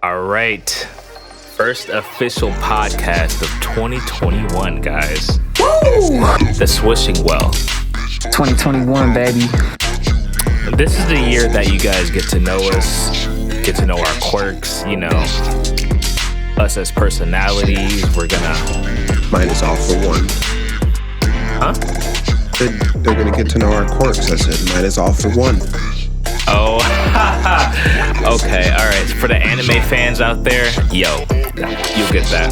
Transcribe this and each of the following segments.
All right. First official podcast of 2021, guys. Woo! The Swishing Well. 2021, baby. This is the year that you guys get to know us, get to know our quirks, you know, us as personalities. We're gonna... Mine is all for one. Huh? They're gonna get to know our quirks. I said mine is all for one. Oh, okay, all right. For the anime fans out there, yo, you'll get that.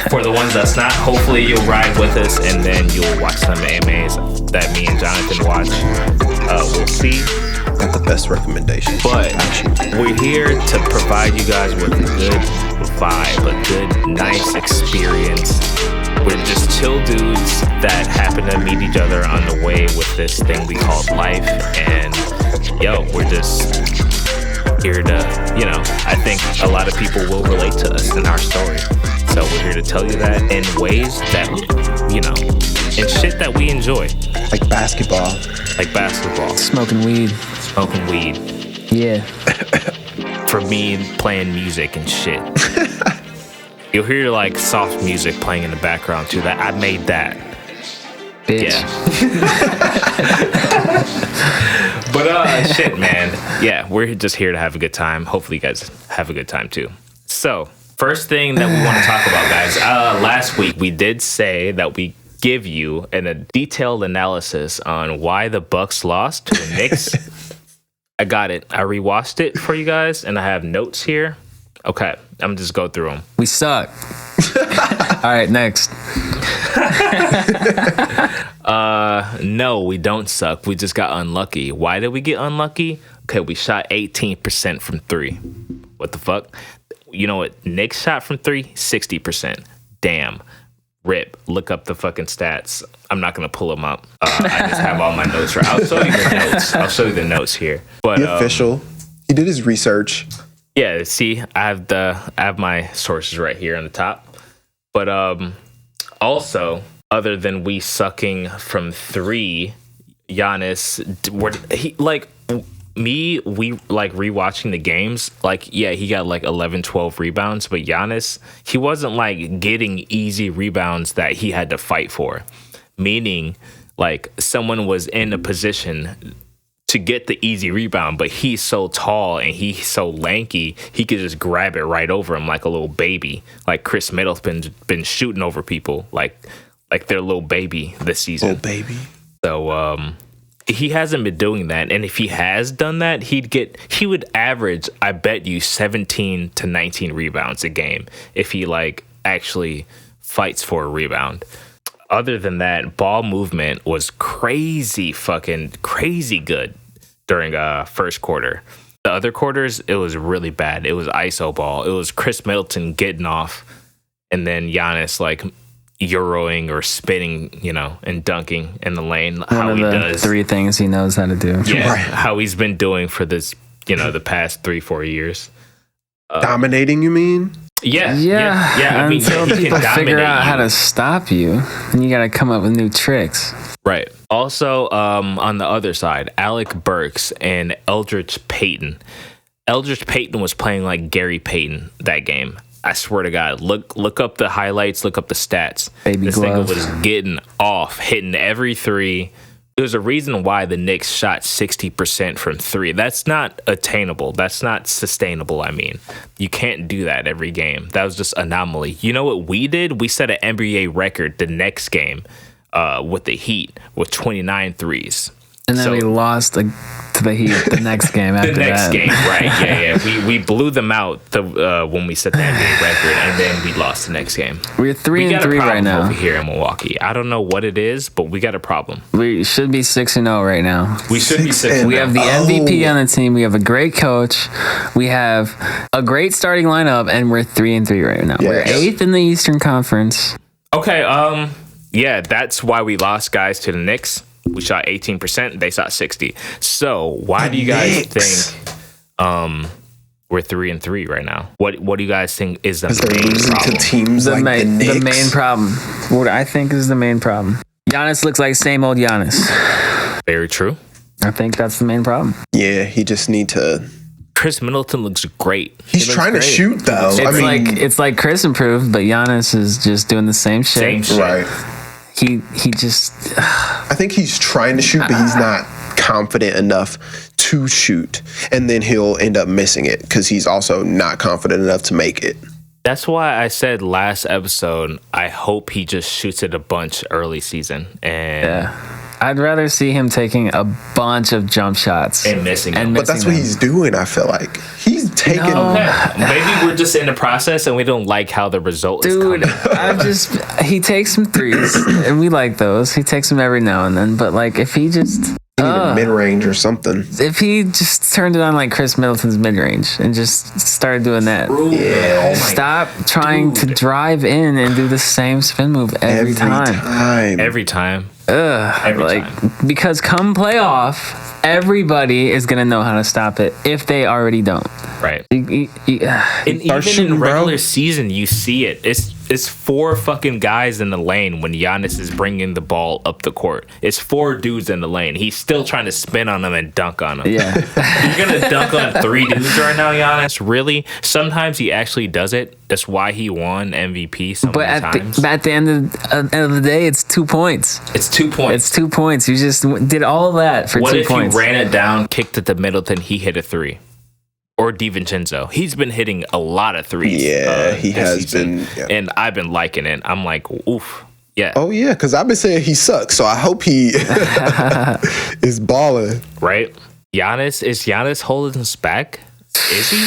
For the ones that's not, hopefully you'll ride with us and then you'll watch some animes that me and Johnathan watch. We'll see. Not the best recommendation. But we're here to provide you guys with a good vibe, a good, nice experience. We're just chill dudes that happen to meet each other on the way with this thing we call life. And yo, we're just here to, you know, I think a lot of people will relate to us in our story. So we're here to tell you that in ways that, you know, in shit that we enjoy. Like basketball. Like basketball. Smoking weed. Smoking weed. Yeah. For me, playing music and shit. You'll hear like soft music playing in the background too. That I made that. Bitch. Yeah. But shit, man. Yeah, we're just here to have a good time. Hopefully you guys have a good time too. So, first thing that we want to talk about, guys. Last week we did say that we give you a detailed analysis on why the Bucks lost to the Knicks. I got it. I rewatched it for you guys, and I have notes here. Okay, I'm just go through them. We suck. All right, next. No, we don't suck. We just got unlucky. Why did we get unlucky? Okay, we shot 18% from three. What the fuck? You know what? Knicks shot from three, 60%. Damn. Rip. Look up the fucking stats. I'm not gonna pull them up. I just have all my notes right. I'll show you the notes. I'll show you the notes here. But The official. He did his research. Yeah, see, I have my sources right here on the top. But also, other than we sucking from three, Giannis, we like rewatching the games. Like, yeah, he got like 11, 12 rebounds, but Giannis, he wasn't like getting easy rebounds that he had to fight for. Meaning, like, someone was in a position to get the easy rebound, but he's so tall and he's so lanky, he could just grab it right over him like a little baby. Like Chris Middleton's been shooting over people like their little baby this season. Little baby. So he hasn't been doing that, and if he has done that, he would average, I bet you, 17 to 19 rebounds a game if he like actually fights for a rebound. Other than that, ball movement was crazy good during first quarter. The other quarters, it was really bad. It was iso ball. It was Chris Middleton getting off, and then Giannis like euroing or spinning, you know, and dunking in the lane. One of the three things he knows how to do. Yeah, how he's been doing for this, you know, the past 3-4 years. Dominating, you mean? Yeah. I mean, until people figure out how to stop you, and you got to come up with new tricks. Right. Also, on the other side, Alec Burks and Eldridge Payton. Eldridge Payton was playing like Gary Payton that game. I swear to God, look up the highlights, look up the stats. This nigga was getting off, hitting every three. There's a reason why the Knicks shot 60% from three. That's not attainable. That's not sustainable, I mean. You can't do that every game. That was just anomaly. You know what we did? We set an NBA record the next game with the Heat with 29 threes. And then we lost to the Heat the next game after that. The next game, right. Yeah. We blew them out when we set the NBA record, and then we lost the next game. We're 3-3 right now. Over here in Milwaukee. I don't know what it is, but we got a problem. We should be 6-0 right now. We should be 6-0. We have the MVP on the team. We have a great coach. We have a great starting lineup, and we're 3-3 right now. Yes. We're 8th in the Eastern Conference. Okay, yeah, that's why we lost, guys, to the Knicks. We shot 18%. They shot 60%. So why do you guys think we're 3-3 right now? What do you guys think is the main problem? To teams like the Knicks. The main problem. What I think is the main problem. Giannis looks like same old Giannis. Very true. I think that's the main problem. Yeah, he just need to Chris Middleton looks great. He's trying to shoot though. It's like Chris improved, but Giannis is just doing the same shit. Right. He just. I think he's trying to shoot, but he's not confident enough to shoot, and then he'll end up missing it because he's also not confident enough to make it. That's why I said last episode, I hope he just shoots it a bunch early season. And I'd rather see him taking a bunch of jump shots and missing them. But that's what he's doing, I feel like. He's taking... Maybe we're just in the process and we don't like how the result is coming. Dude, he takes some threes, and we like those. He takes them every now and then. But, like, if he just... mid-range or something. If he just turned it on like Chris Middleton's mid-range and just started doing that. Yeah. Stop trying to drive in and do the same spin move every time. Every time. Because come playoff, everybody is gonna know how to stop it if they already don't. Right. And even in regular season, you see it. It's 4 fucking guys in the lane when Giannis is bringing the ball up the court. It's 4 dudes in the lane. He's still trying to spin on them and dunk on them. Yeah. You're going to dunk on 3 dudes right now, Giannis? Really? Sometimes he actually does it. That's why he won MVP so many times. But at the end of the day, it's 2 points. It's 2 points. It's 2 points. You just did all of that for 2 points. What if you ran it down, kicked it to Middleton, he hit a 3? Or DiVincenzo. He's been hitting a lot of threes. Yeah, he has been. Yeah. And I've been liking it. I'm like, oof. Yeah. Oh, yeah, because I've been saying he sucks. So I hope he is balling. Right? Is Giannis holding us back? Is he?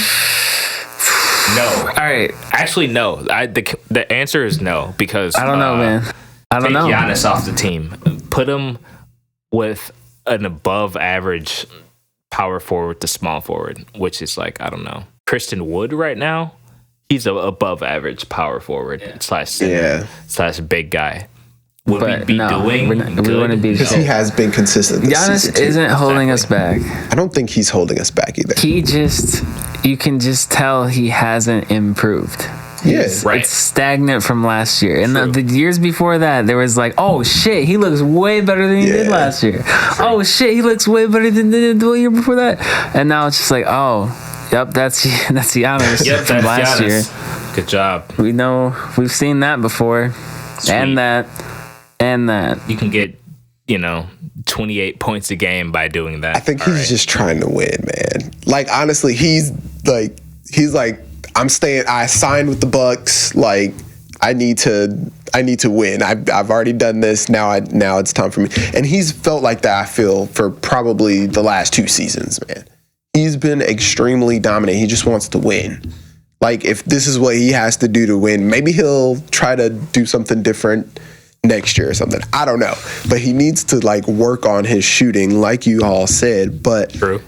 No. All right. Actually, no. The answer is no, because I don't know, man. I don't know. Take Giannis off the team. Put him with an above average power forward to small forward, which is like, I don't know, Christian Wood right now. He's a above average power forward slash center slash big guy. Would we be doing good? We wouldn't be, because he has been consistent. Giannis isn't holding us back. I don't think he's holding us back either. You can just tell he hasn't improved. Yes, right. It's stagnant from last year. And the years before that, there was like, oh shit, he looks way better than he did last year. True. Oh shit, he looks way better than he did the year before that. And now it's just like, oh, yep, that's Giannis from last year. Good job. We know, we've seen that before. Sweet. And that. You can get, 28 points a game by doing that. I think he's just trying to win, man. Like, honestly, he's like, I signed with the Bucks. Like, I need to win. I've already done this. Now it's time for me. And he's felt like that, I feel, for probably the last 2 seasons, man. He's been extremely dominant. He just wants to win. Like, if this is what he has to do to win, maybe he'll try to do something different next year or something. I don't know. But he needs to, like, work on his shooting, like you all said. But True.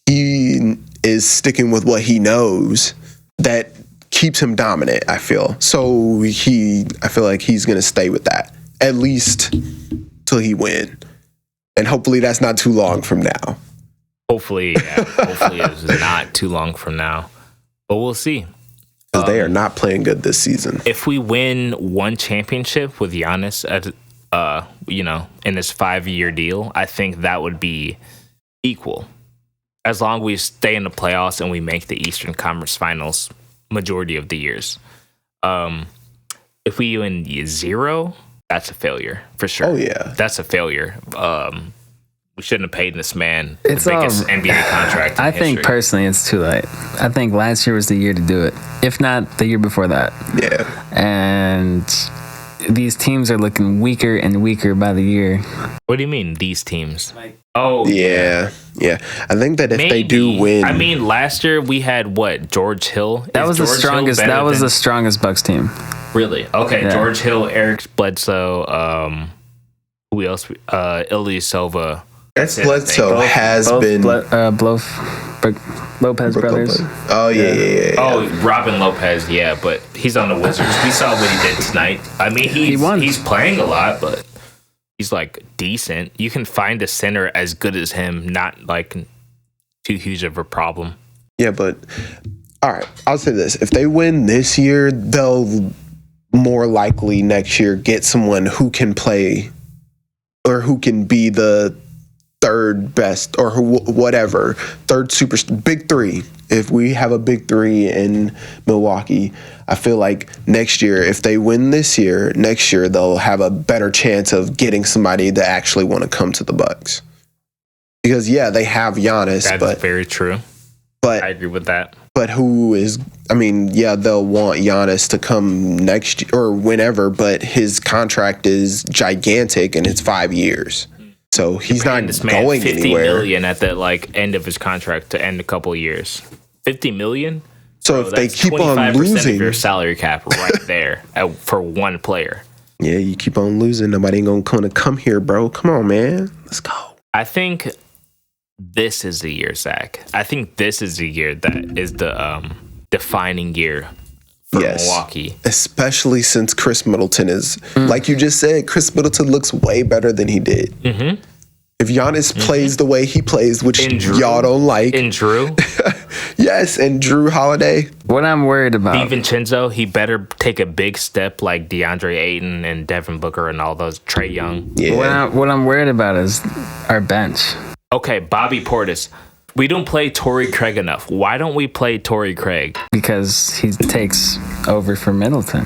He is sticking with what he knows that keeps him dominant, I feel. So I feel like he's going to stay with that, at least till he win. And hopefully that's not too long from now. Hopefully it's not too long from now. But we'll see. Because they are not playing good this season. If we win 1 championship with Giannis in this 5-year deal, I think that would be equal. As long as we stay in the playoffs and we make the Eastern Conference Finals majority of the years. If we win 0, that's a failure for sure. Oh yeah, that's a failure. We shouldn't have paid this man the biggest NBA contract. I think personally, it's too late. I think last year was the year to do it, if not the year before that. Yeah, and these teams are looking weaker and weaker by the year. What do you mean, these teams? Yeah. I think that if they do win, I mean, last year we had George Hill. That was the strongest. That was the strongest Bucks team. Really? Okay. Yeah. George Hill, Eric Bledsoe. Who else? Ilyasova. Bledsoe has been Lopez brothers. Oh yeah. Oh, Robin Lopez. Yeah, but he's on the Wizards. We saw what he did tonight. I mean, he's playing a lot, but he's like decent. You can find a center as good as him, not like too huge of a problem. Yeah, but all right, I'll say this. If they win this year, they'll more likely next year get someone who can play or who can be the third best or whatever, third big 3 if we have a big three in Milwaukee, I feel like next year, if they win this year, next year they'll have a better chance of getting somebody that actually want to come to the Bucks. Because yeah, they have Giannis, That's very true. But I agree with that. But who is? I mean, yeah, they'll want Giannis to come next year or whenever, but his contract is gigantic and it's 5 years. So he's not going $50 anywhere. million at the end of his contract to end a couple of years. $50 million. So if they keep on losing, of your salary cap right there for one player. Yeah, you keep on losing. Nobody ain't gonna come here, bro. Come on, man. Let's go. I think this is the year, Zach. I think this is the year that is the defining year for Milwaukee. Especially since Chris Middleton is, like you just said, Chris Middleton looks way better than he did. Mm-hmm. If Giannis plays the way he plays, which y'all don't like. And Drew. Yes, and Drew Holiday. What I'm worried about. DiVincenzo, he better take a big step like DeAndre Ayton and Devin Booker and all those, Trae Young. Yeah. What I'm worried about is our bench. Okay, Bobby Portis. We don't play Torrey Craig enough. Why don't we play Torrey Craig? Because he takes over for Middleton.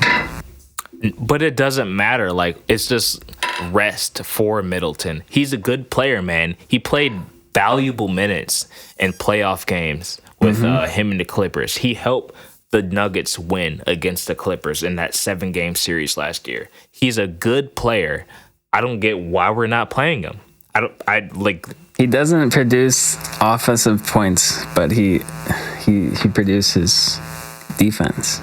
But it doesn't matter. Like, it's just rest for Middleton. He's a good player, man. He played valuable minutes in playoff games with him and the Clippers. He helped the Nuggets win against the Clippers in that 7-game series last year. He's a good player. I don't get why we're not playing him. He doesn't produce offensive points, but he produces defense.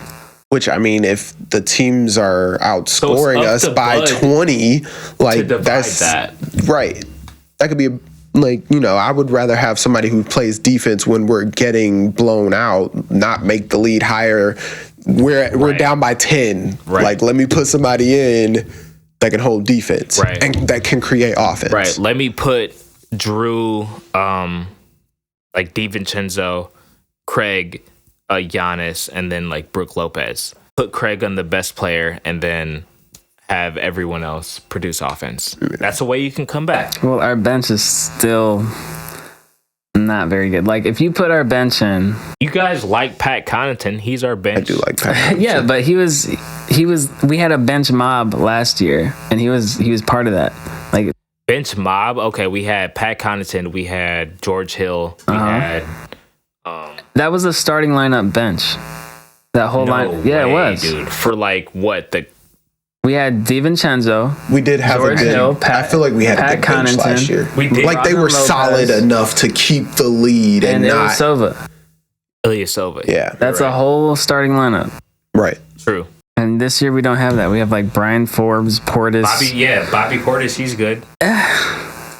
Which, I mean, if the teams are outscoring us by 20, like that's right. That could be I would rather have somebody who plays defense when we're getting blown out, not make the lead higher. We're down by 10. Right. Like, let me put somebody in that can hold defense and that can create offense. Right. Let me put Drew, like DiVincenzo, Craig, Giannis, and then like Brook Lopez. Put Craig on the best player and then have everyone else produce offense. That's a way you can come back. Well, our bench is still not very good. Like, if you put our bench in... You guys like Pat Connaughton. He's our bench. I do like Pat Connaughton. Yeah, but he was... We had a bench mob last year, and he was part of that. Like, bench mob? Okay, we had Pat Connaughton. We had George Hill. We had... that was a starting lineup bench. That whole line... Yeah, it was. Dude. For like, what? We had DiVincenzo. We did have George a good. Hill, I feel like we had a good bench last year. We did. Like they were solid enough to keep the lead and not. Ilyasova. Yeah, that's a whole starting lineup. Right. True. And this year we don't have that. We have like Brian Forbes, Portis. Bobby Portis. He's good.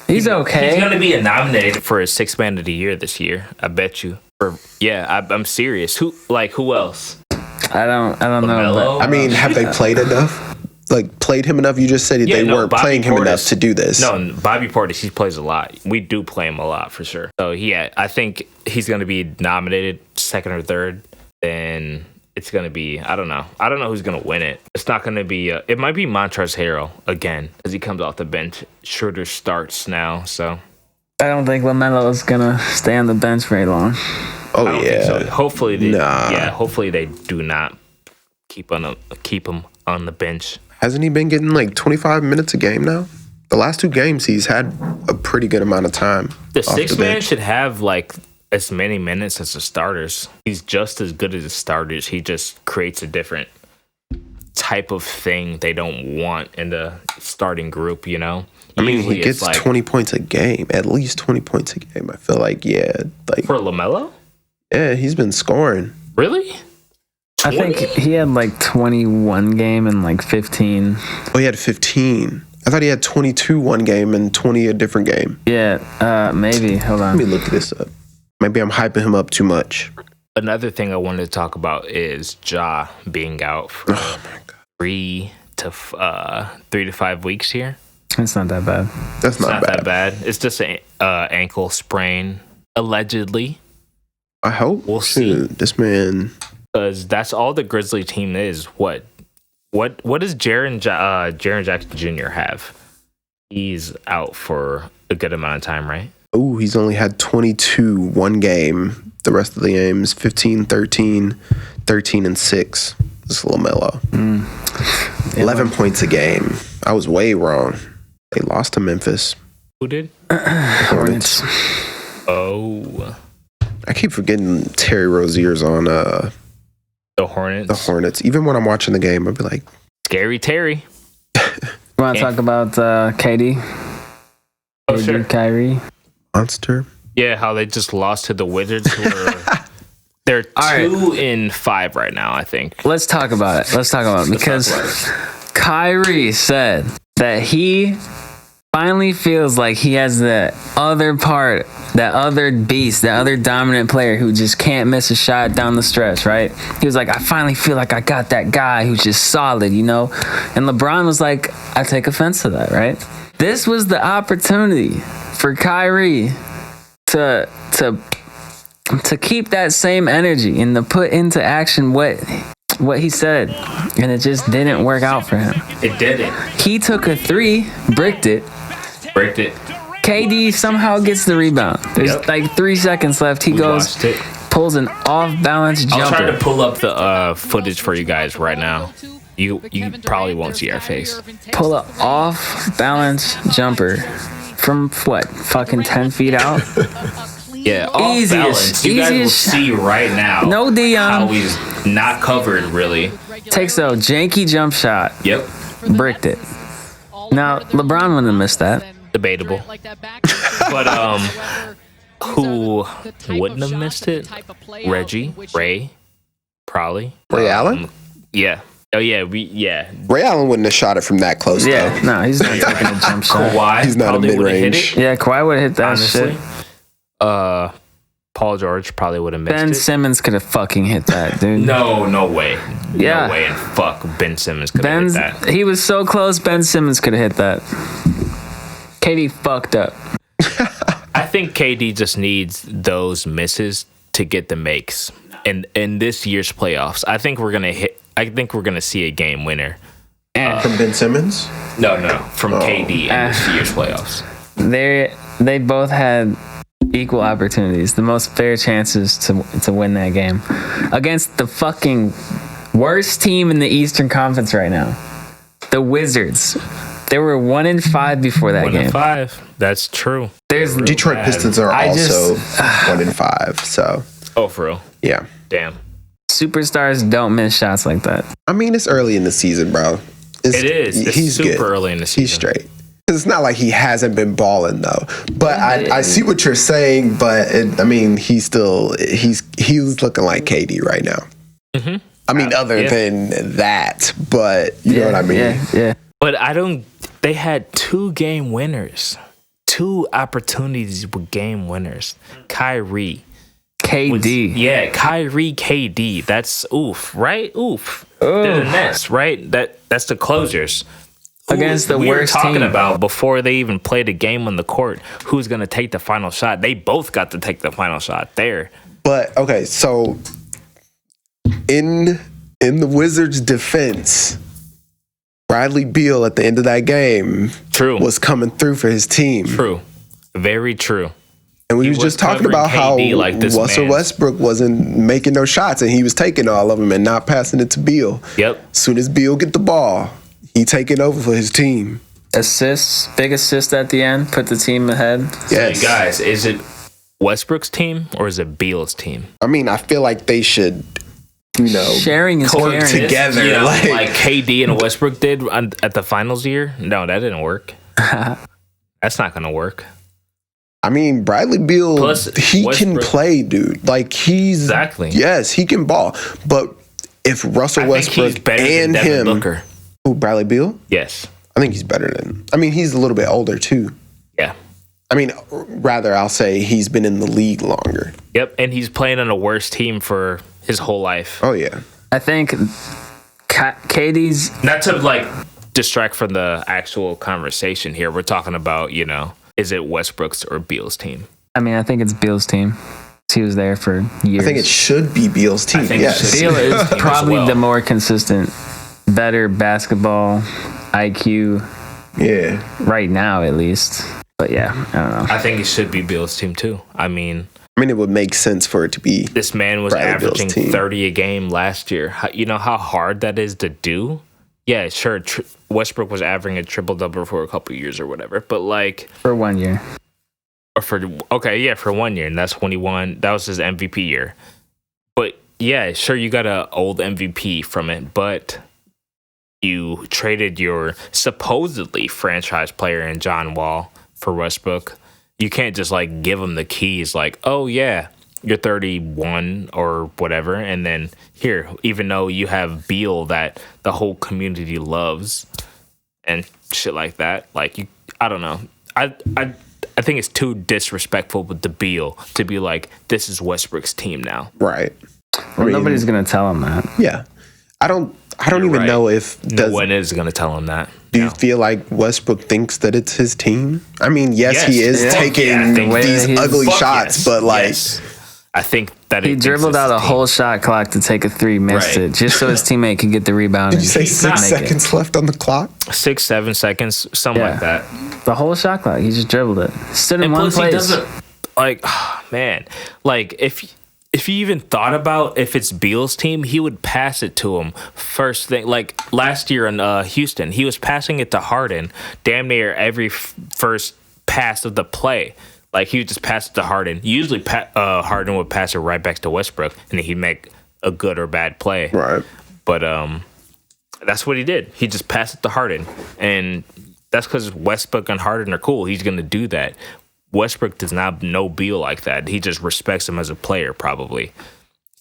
He's okay. He's gonna be nominated for a 6th Man of the Year this year. I bet you. I'm serious. Who else? I don't know. But, I mean, have they played enough? Like, played him enough? You just said they weren't playing him enough to do this. No, Bobby Portis, he plays a lot. We do play him a lot for sure. So I think he's going to be nominated 2nd or 3rd. Then it's going to be, I don't know who's going to win it. It's not going to be, it might be Montrezl Harrell again, because he comes off the bench. Shorter starts now, so. I don't think LaMelo is going to stay on the bench very long. Oh, yeah. So. Hopefully they do not keep him on the bench. Hasn't he been getting like 25 minutes a game now? The last 2 games, he's had a pretty good amount of time. The 6th man should have like as many minutes as the starters. He's just as good as the starters. He just creates a different type of thing they don't want in the starting group, you know? I mean, he gets 20 points a game, at least 20 points a game. I feel like, for LaMelo? Yeah, he's been scoring. Really? 20? I think he had like 21 game and like 15. Oh, he had 15. I thought he had 22 one game and 20 a different game. Yeah, maybe. Hold on. Let me look this up. Maybe I'm hyping him up too much. Another thing I wanted to talk about is Ja being out for 3 to 5 weeks here. It's not that bad. That's not that bad. It's just an ankle sprain, allegedly. I hope. We'll see. This man... Because that's all the Grizzly team is. What does Jaren Jackson Jr. have? He's out for a good amount of time, right? Oh, he's only had 22 one game the rest of the games, 15, 13, 13, and 6. It's LaMelo. 11 points a game. I was way wrong. They lost to Memphis. Who did? Hornets. Oh. I keep forgetting Terry Rozier's on the Hornets. The Hornets. Even when I'm watching the game, I'll be like, Scary Terry. You want to talk about KD? Oh, sure. Kyrie? monster. Yeah, how they just lost to the Wizards. They're 2-5 right now, I think. Let's talk about it. Because Kyrie said that he finally feels like he has the other part, that other beast, that other dominant player who just can't miss a shot down the stretch, right? He was like, I finally feel like I got that guy who's just solid, you know? And LeBron was like, I take offense to that, right? This was the opportunity for Kyrie to keep that same energy and to put into action what he said, and it just didn't work out for him. It didn't. He took a three, bricked it. KD somehow gets the rebound. There's like 3 seconds left. He goes, pulls an off-balance jumper. I'll try to pull up the footage for you guys right now. You probably won't see our face. Pull an off-balance jumper from what? Fucking 10 feet out? Yeah, off balance. You guys will see right now. No Dion. How he's not covered really. Takes a janky jump shot. Yep. Bricked it. Now LeBron wouldn't have missed that. Debatable. But who wouldn't have missed it? Ray, probably. Ray Allen? Yeah. Oh yeah, Ray Allen wouldn't have shot it from that close. Yeah, though. no, he's not taking a jump shot. Kawhi, he's not a mid-range. Yeah, Kawhi would have hit that honestly. Shit. Paul George probably would have missed Ben it. Simmons could have fucking hit that, dude. No way. Yeah. No way in fuck Ben Simmons could have hit that. He was so close, Ben Simmons could have hit that. KD fucked up. I think KD just needs those misses to get the makes. And in this year's playoffs, I think we're gonna see a game winner. From Ben Simmons? No, from KD in this year's playoffs. They both had equal opportunities, the most fair chances to win that game against the fucking worst team in the Eastern Conference right now, the Wizards. They were 1-5 before that game. 1-5. That's true. Detroit Pistons are also 1-5. So. Oh, for real? Yeah. Damn. Superstars don't miss shots like that. I mean, it's early in the season, bro. It is. He's super good. Early in the season. He's straight. It's not like he hasn't been balling though. But I see what you're saying. But he's looking like KD right now. Mm-hmm. I mean, other than that, but you know what I mean. Yeah. But they had 2 game winners, 2 opportunities with game winners. Kyrie. KD. Kyrie, KD. That's oof, right? Oof. They're the Nets, right? That's the closers. Against the worst team. We were talking about before they even played a game on the court, who's going to take the final shot. They both got to take the final shot there. But, okay, so in the Wizards' defense, Bradley Beal at the end of that game was coming through for his team. True. Very true. And we was just talking about how Russell Westbrook wasn't making no shots and he was taking all of them and not passing it to Beal. Yep. As soon as Beal get the ball, he taking over for his team. Big assist at the end, put the team ahead. Yes. So guys, is it Westbrook's team or is it Beal's team? I mean, I feel like they should, sharing is work caring. together. Like KD and Westbrook did at the finals year. No, that didn't work. That's not going to work. I mean, Bradley Beal, he Westbrook can play, dude. Like, he's... Exactly. Yes, he can ball. But if Russell Westbrook and him... Booker. Who, Bradley Beal? Yes. I think he's better than... I mean, he's a little bit older, too. Yeah. I mean, rather, I'll say he's been in the league longer. Yep, and he's playing on a worse team for his whole life. Oh, yeah. I think KD's... Not to, distract from the actual conversation here. We're talking about, is it Westbrook's or Beal's team? I mean, I think it's Beal's team. He was there for years. I think it should be Beal's team, yes. Beal is probably the more consistent, better basketball IQ. Yeah. Right now, at least. But yeah, I don't know. I think it should be Beal's team, too. I mean, mean, it would make sense for it to be. This man was Bradley Beal's averaging team. 30 a game last year. You know how hard that is to do? Yeah, sure. Westbrook was averaging a triple-double for a couple years or whatever. But, like... For 1 year. Or for 1 year. And that's when he won. That was his MVP year. But, yeah, sure, you got an old MVP from it. But you traded your supposedly franchise player in John Wall for Westbrook. You can't just, like, give him the keys like, oh, yeah, you're 31 or whatever. And then here, even though you have Beal that the whole community loves and shit like that, like, I don't know. I think it's too disrespectful with the Beal to be like, this is Westbrook's team now. Right. Well, nobody's going to tell him that. Yeah. I don't even know if... No one is going to tell him that. Do you feel like Westbrook thinks that it's his team? I mean, yes. He is taking these ugly shots, but like... Yes. I think that he dribbled out a whole shot clock to take a three, missed it, just so his teammate could get the rebound. Did you say 6 seconds left on the clock? 6, 7 seconds, something like that. The whole shot clock, he just dribbled it. Stood in one place. He doesn't, like, oh, man, like if you even thought about if it's Beal's team, he would pass it to him first thing. Like last year in Houston, he was passing it to Harden damn near every first pass of the play. Like, he would just pass it to Harden. Usually, Harden would pass it right back to Westbrook, and then he'd make a good or bad play. Right. But that's what he did. He just passed it to Harden. And that's because Westbrook and Harden are cool. He's going to do that. Westbrook does not know Beal like that. He just respects him as a player, probably.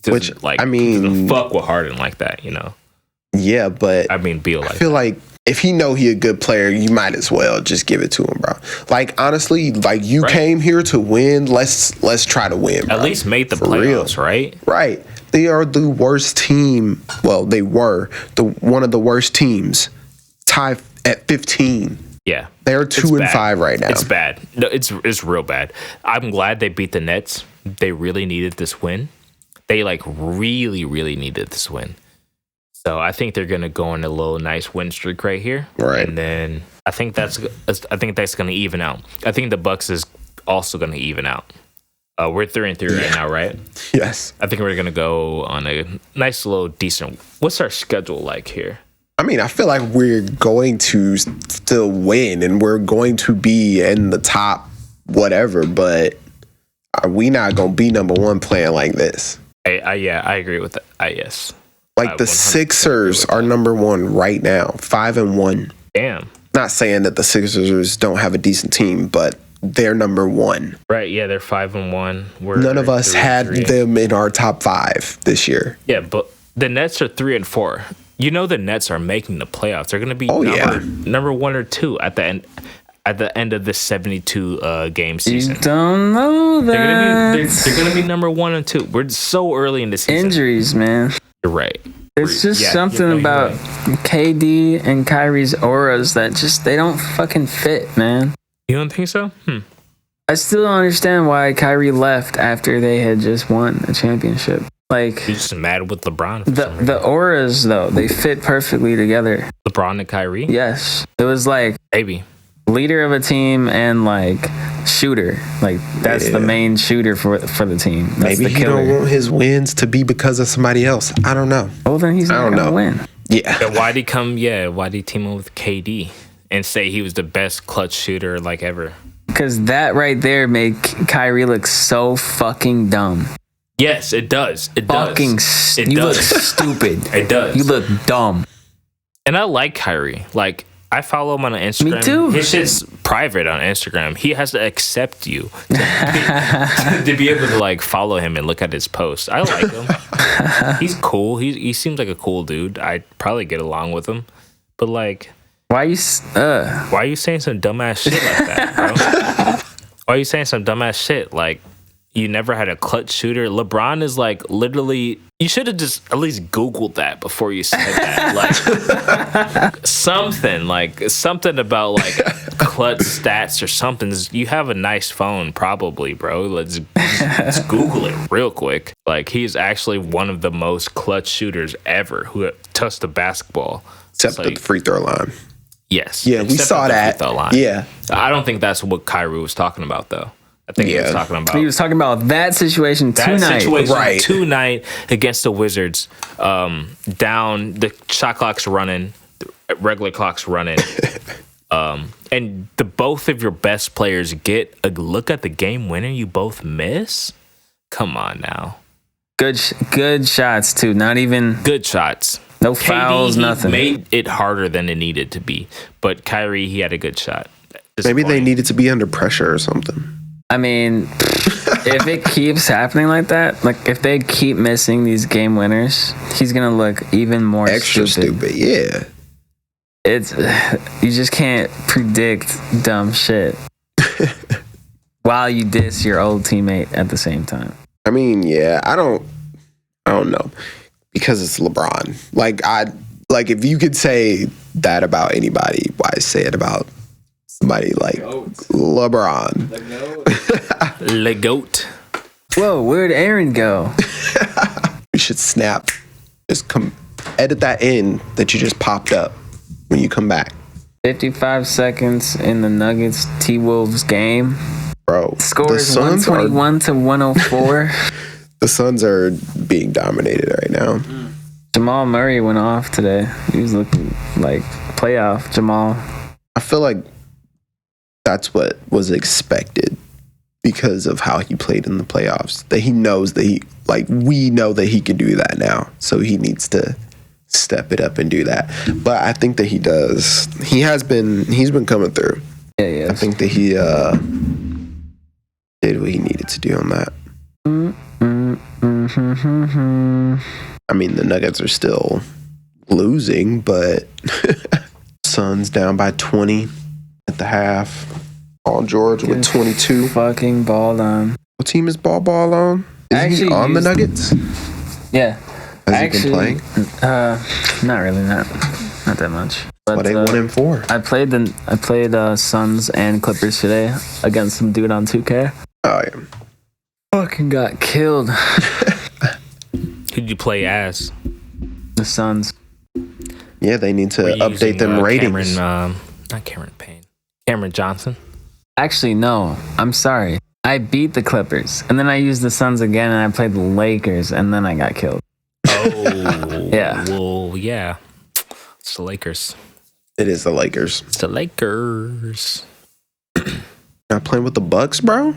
Which, I mean... doesn't fuck with Harden like that, you know? Yeah, but... I mean, Beal like I feel like if he know he a good player, you might as well just give it to him, bro. Like, honestly, like, you came here to win. Let's try to win, bro. At least make the playoffs, right? Right. They are the worst team. Well, they were one of the worst teams. Tied at 15. Yeah. They're 2-5 right now. It's bad. No, it's real bad. I'm glad they beat the Nets. They really needed this win. They, like, really, really needed this win. So I think they're gonna go on a little nice win streak right here, right? And then I think that's gonna even out. I think the Bucks is also gonna even out. We're 3-3 right now, right? Yes. I think we're gonna go on a nice little decent. What's our schedule like here? I mean, I feel like we're going to still win, and we're going to be in the top whatever. But are we not gonna be number one playing like this? I agree with that. Yes. Like the Sixers are number one right now, 5-1. Damn. Not saying that the Sixers don't have a decent team, but they're number one. Right, yeah, they're 5-1. None of us had them in our top 5 this year. Yeah, but the Nets are 3-4. You know the Nets are making the playoffs. They're going to be number 1 or 2 at the end of this 72 game season. You don't know that. They're going to be number 1 and 2. We're so early in the season. Injuries, man. You're right. It's just something about KD and Kyrie's auras that just, they don't fucking fit, man. You don't think so? I still don't understand why Kyrie left after they had just won a championship. Like, he's just mad with LeBron. The auras, though, they fit perfectly together. LeBron and Kyrie? Yes. It was like... Maybe. Leader of a team and like shooter, like that's the main shooter for the team. That's Maybe he don't want his wins to be because of somebody else. I don't know. Well, then he's not gonna win. Yeah. Why'd he come? Yeah. Why'd he team up with KD and say he was the best clutch shooter like ever? Because that right there made Kyrie look so fucking dumb. Yes, it does. It fucking does. You look stupid. It does. You look dumb. And I like Kyrie. Like, I follow him on Instagram. Me too. His shit's private on Instagram. He has to accept you to be able to like follow him and look at his posts. I like him. He's cool. He seems like a cool dude. I'd probably get along with him. But like, why are you saying some dumbass shit like that, bro? Why are you saying some dumbass shit like you never had a clutch shooter? LeBron is like literally. You should have just at least Googled that before you said that. Like something about like clutch stats or something. You have a nice phone, probably, bro. Let's Google it real quick. Like, he's actually one of the most clutch shooters ever who touched the basketball. Except at the free throw line. Yes. Yeah, we saw that. Yeah. I don't think that's what Kyrie was talking about, though. I think he was talking about. He was talking about that situation tonight against the Wizards. Down, the shot clock's running, the regular clock's running. And both of your best players get a look at the game winner. You both miss. Come on now. Good shots too. Not even good shots. No fouls. Nothing. Made it harder than it needed to be. But Kyrie, he had a good shot. Maybe they needed to be under pressure or something. I mean, if it keeps happening like that, like if they keep missing these game winners, he's gonna look even more extra stupid. Yeah. It's you just can't predict dumb shit while you diss your old teammate at the same time. I mean, yeah, I don't know, because it's LeBron. Like if you could say that about anybody, why say it about somebody like LeBron? Le GOAT. Whoa, where'd Aaron go? You should snap. Just edit that in that you just popped up when you come back. 55 seconds in the Nuggets T-Wolves game. Bro, score is 121 to 104. The Suns are being dominated right now. Jamal Murray went off today. He was looking like playoff Jamal. I feel like that's what was expected because of how he played in the playoffs. That he knows that we know that he can do that now. So he needs to step it up and do that. But I think that he does. He's been coming through. Yeah. I think that he did what he needed to do on that. I mean, the Nuggets are still losing, but Suns down by 20 at the half. Paul George with 22. Fucking ball on. What team is Ball on? Is he on the Nuggets? Yeah. Has he been playing? Not really, not that much. But they 1-4. I played Suns and Clippers today against some dude on 2K. Oh yeah. Fucking got killed. Who'd you play as? The Suns. Yeah, they need to update them ratings. Not Cameron Payne. Cameron Johnson. Actually, no. I'm sorry. I beat the Clippers, and then I used the Suns again, and I played the Lakers, and then I got killed. Oh. Yeah. Well, yeah. It's the Lakers. It is the Lakers. It's the Lakers. Not playing with the Bucks, bro?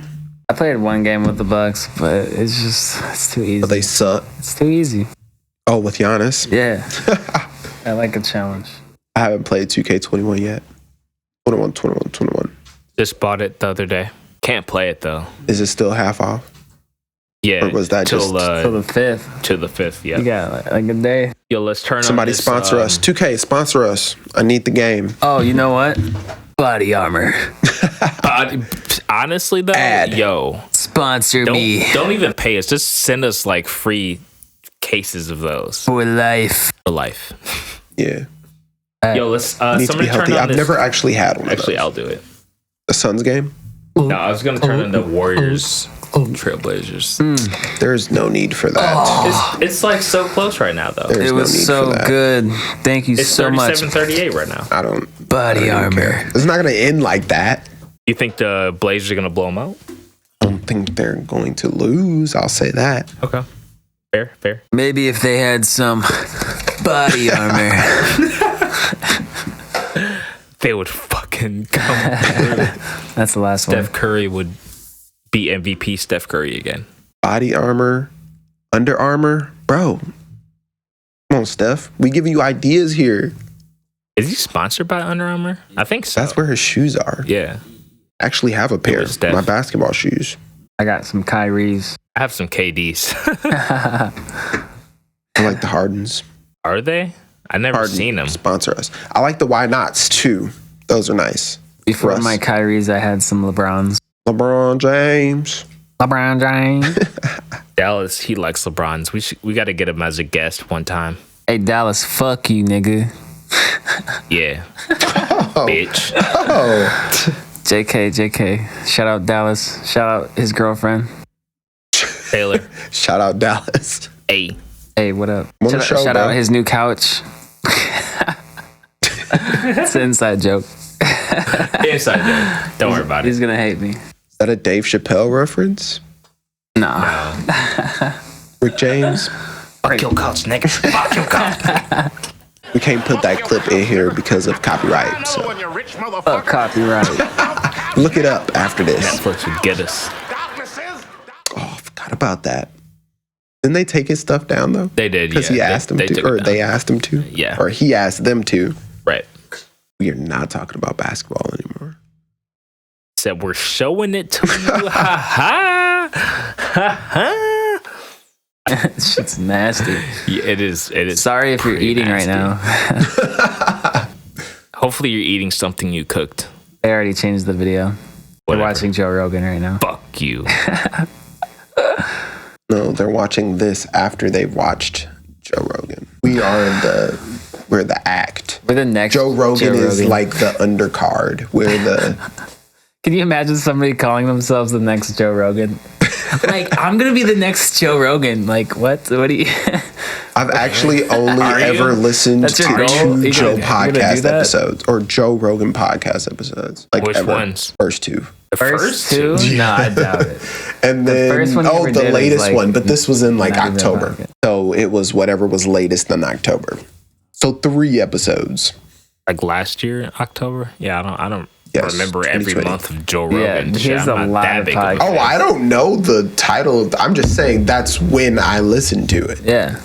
I played one game with the Bucks, but it's too easy. But they suck. It's too easy. Oh, with Giannis? Yeah. I like a challenge. I haven't played 2K21 yet. 21. Just bought it the other day. Can't play it though. Is it still half off? Yeah. Or was that till the 5th? To the 5th, yeah. You got like a day. Yo, let's turn Somebody on this, sponsor us. 2K, sponsor us. I need the game. Oh, you know what? Body armor. Honestly though, yo. Sponsor me. Don't even pay us. Just send us like free cases of those. For life. For life. Yeah. Yo, let's need to be healthy. I've never actually had one. Actually, I'll do it. The Suns game? No, I was gonna turn into Warriors, Trailblazers. There's no need for that. It's like so close right now, though. It was so good. Thank you so much. It's 37-38 right now. I don't. Body armor. It's not gonna end like that. You think the Blazers are gonna blow them out? I don't think they're going to lose. I'll say that. Okay. Fair. Maybe if they had some body armor. They would fucking come through. That's the last one. Steph Curry would be MVP Steph Curry again. Body armor, Under Armour, bro. Come on, Steph. We giving you ideas here. Is he sponsored by Under Armour? I think so. That's where his shoes are. Yeah. I actually have a pair of my basketball shoes. I got some Kyrie's. I have some KDs. I like the Hardens. Are they? I never seen them. Sponsor us. I like the Why Nots too. Those are nice. Before my Kyrie's, I had some LeBrons. LeBron James. Dallas, he likes LeBrons. We got to get him as a guest one time. Hey, Dallas, fuck you, nigga. Yeah. Oh. Bitch. Oh. JK. Shout out Dallas. Shout out his girlfriend. Taylor. Shout out Dallas. Hey, what up? Shout out his new couch. It's an inside joke. Inside joke. Don't worry about it. He's gonna hate me. that a Dave Chappelle reference? No. Rick James? Fuck your coach, nigga. Fuck your coach. We can't put that clip in here because of copyright. So. Copyright. Look it up after this. Netflix would get us. Oh, I forgot about that. Didn't they take his stuff down though? They did, because he asked them to, or they asked him to. Yeah, or he asked them to. Right. We are not talking about basketball anymore. Said we're showing it to you. Ha ha. Ha ha. Shit's nasty. Yeah, it is. It is. Sorry if you're eating nasty right now. Hopefully you're eating something you cooked. I already changed the video. We're watching Joe Rogan right now. Fuck you. No, they're watching this after they've watched Joe Rogan. We're the act. We're the next Joe Rogan is like the undercard. We're the. Can you imagine somebody calling themselves the next Joe Rogan? Like, I'm gonna be the next Joe Rogan. Like, what? What do you? I've actually only ever listened to 2 Joe podcast episodes or Joe Rogan podcast episodes. Like which ever. Ones? First 2. The first two? No, I doubt it. And then the latest one, but this was in like October. So it was whatever was latest in October. So 3 episodes. Like last year, October? Yeah, I don't remember every 2020. month of Joe Rogan. Yeah, he has a lot of podcasts. Oh, I don't know the title. I'm just saying that's when I listened to it. Yeah.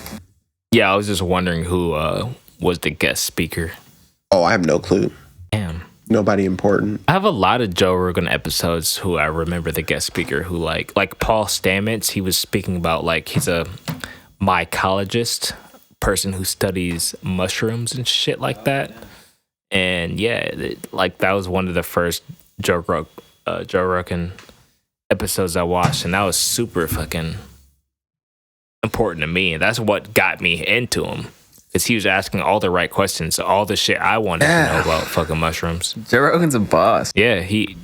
Yeah, I was just wondering who was the guest speaker. Oh, I have no clue. Damn. Nobody important. I have a lot of Joe Rogan episodes who I remember the guest speaker who like Paul Stamets. He was speaking about like he's a mycologist, person who studies mushrooms and shit like that. And yeah, that was one of the first Joe Rogan episodes I watched, and that was super fucking important to me. And that's what got me into him, because he was asking all the right questions, all the shit I wanted to know about fucking mushrooms. Joe Rogan's a boss. Yeah, he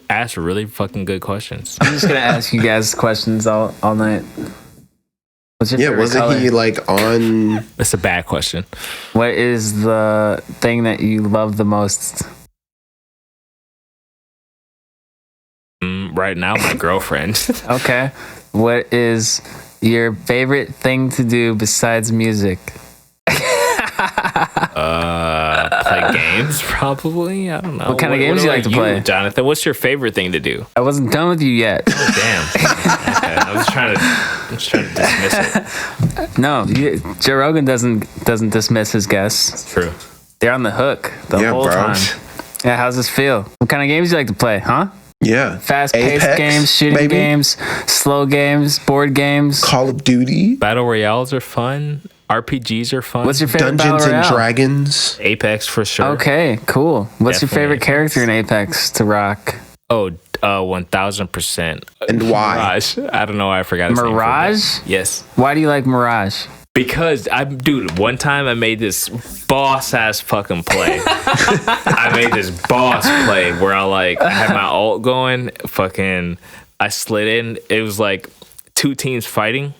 asked really fucking good questions. I'm just gonna ask you guys questions all night. What's your favorite wasn't color? he like on? That's a bad question. What is the thing that you love the most? Right now, my girlfriend. Okay. What is your favorite thing to do besides music? Play games, probably. I don't know. What kind of games do you like to play? Johnathan, what's your favorite thing to do? I wasn't done with you yet. Oh, damn. Okay, I was trying to dismiss it. No, Joe Rogan doesn't dismiss his guests. True. They're on the hook the whole time. Yeah, how's this feel? What kind of games do you like to play, huh? Yeah. Fast-paced games, shooting games, slow games, board games. Call of Duty. Battle Royales are fun. RPGs are fun. What's your favorite Dungeons Battle and Royale? Dragons. Apex for sure. Okay, cool. What's your Definitely favorite character in Apex to rock? Oh, 1000%. And why? Mirage. I don't know why I forgot his name for a bit. Mirage? Yes. Why do you like Mirage? Because one time I made this boss ass fucking play. I made this boss play where I had my ult going, I slid in. It was like 2 teams fighting,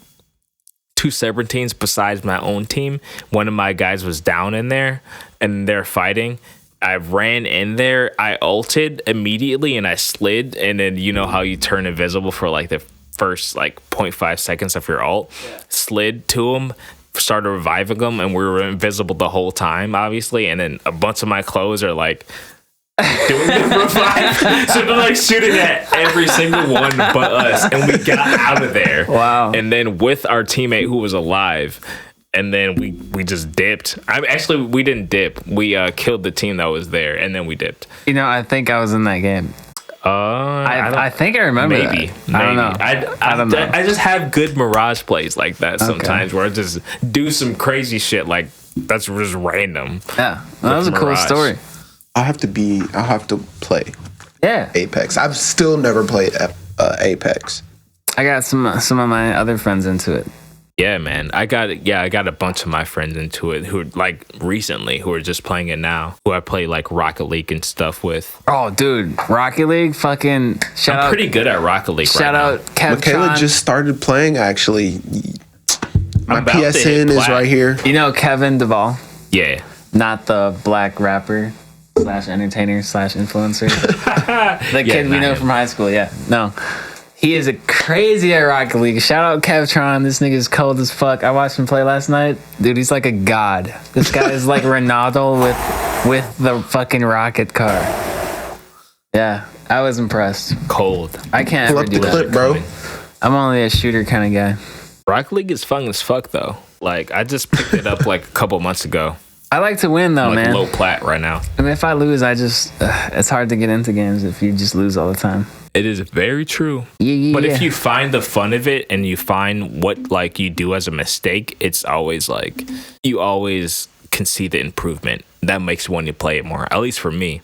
2 separate teams besides my own team. One of my guys was down in there and they're fighting. I ran in there, I ulted immediately and I slid, and then you know how you turn invisible for like the first 0.5 seconds of your ult. Slid to him, started reviving them, and we were invisible the whole time, obviously. And then a bunch of my clothes are doing the revive, so they're shooting at every single one but us, and we got out of there. Wow! And then with our teammate who was alive, and then we just dipped. We didn't dip. We killed the team that was there, and then we dipped. You know, I think I was in that game. I think I remember. Maybe. I don't know. I don't know. I just have good Mirage plays like that sometimes, where I just do some crazy shit that's just random. Yeah, that was a cool story. I'll have to play. Yeah, Apex. I've still never played Apex. I got some of my other friends into it. Yeah, man. I got a bunch of my friends into it who recently who are just playing it now. Who I play Rocket League and stuff with. Oh, dude, Rocket League, fucking shout out. I'm pretty good at Rocket League. Shout out, Kev. Michaela just started playing. Actually, my PSN is right here. You know Kevin Duvall? Yeah. Not the black rapper. entertainer/influencer. The kid we know from high school. Yeah, no. He is a crazy at Rocket League. Shout out Kevtron. This nigga's cold as fuck. I watched him play last night. Dude, he's like a god. This guy is like Ronaldo with the fucking rocket car. Yeah, I was impressed. Cold. I can't ever do that. Clip, bro. I'm only a shooter kind of guy. Rocket League is fun as fuck, though. Like, I just picked it up like a couple months ago. I like to win, though, I'm like man. low plat right now. And if I lose, I just... it's hard to get into games if you just lose all the time. It is very true. Yeah. But if you find the fun of it and you find what like you do as a mistake, it's always like you always can see the improvement. That makes you want to play it more. At least for me.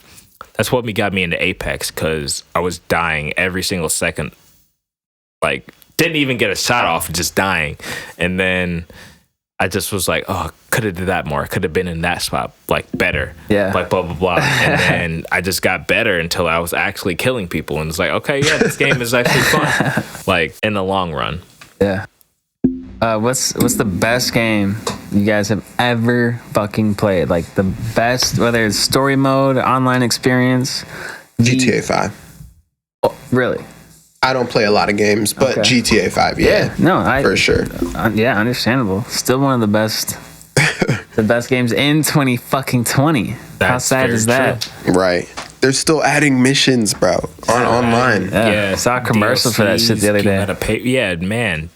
That's what got me into Apex, because I was dying every single second. Like, didn't even get a shot off, just dying. And then I just was like, oh, could have did that more. Could have been in that spot, like, better. Yeah. Like, blah, blah, blah. And then I just got better until I was actually killing people. And it's like, okay, yeah, this game is actually fun. Like, in the long run. Yeah. What's the best game you guys have ever fucking played? Like, the best, whether it's story mode, online experience? GTA 5. Oh, really? I don't play a lot of games, but Okay. GTA 5, yeah. No, for sure. Yeah, understandable. Still one of the best, the best games in 2020. How That's sad very is that? true. Right. They're still adding missions, bro, online. Yeah. I saw a commercial for that shit the other DLCs, you day. gotta pay, yeah, man.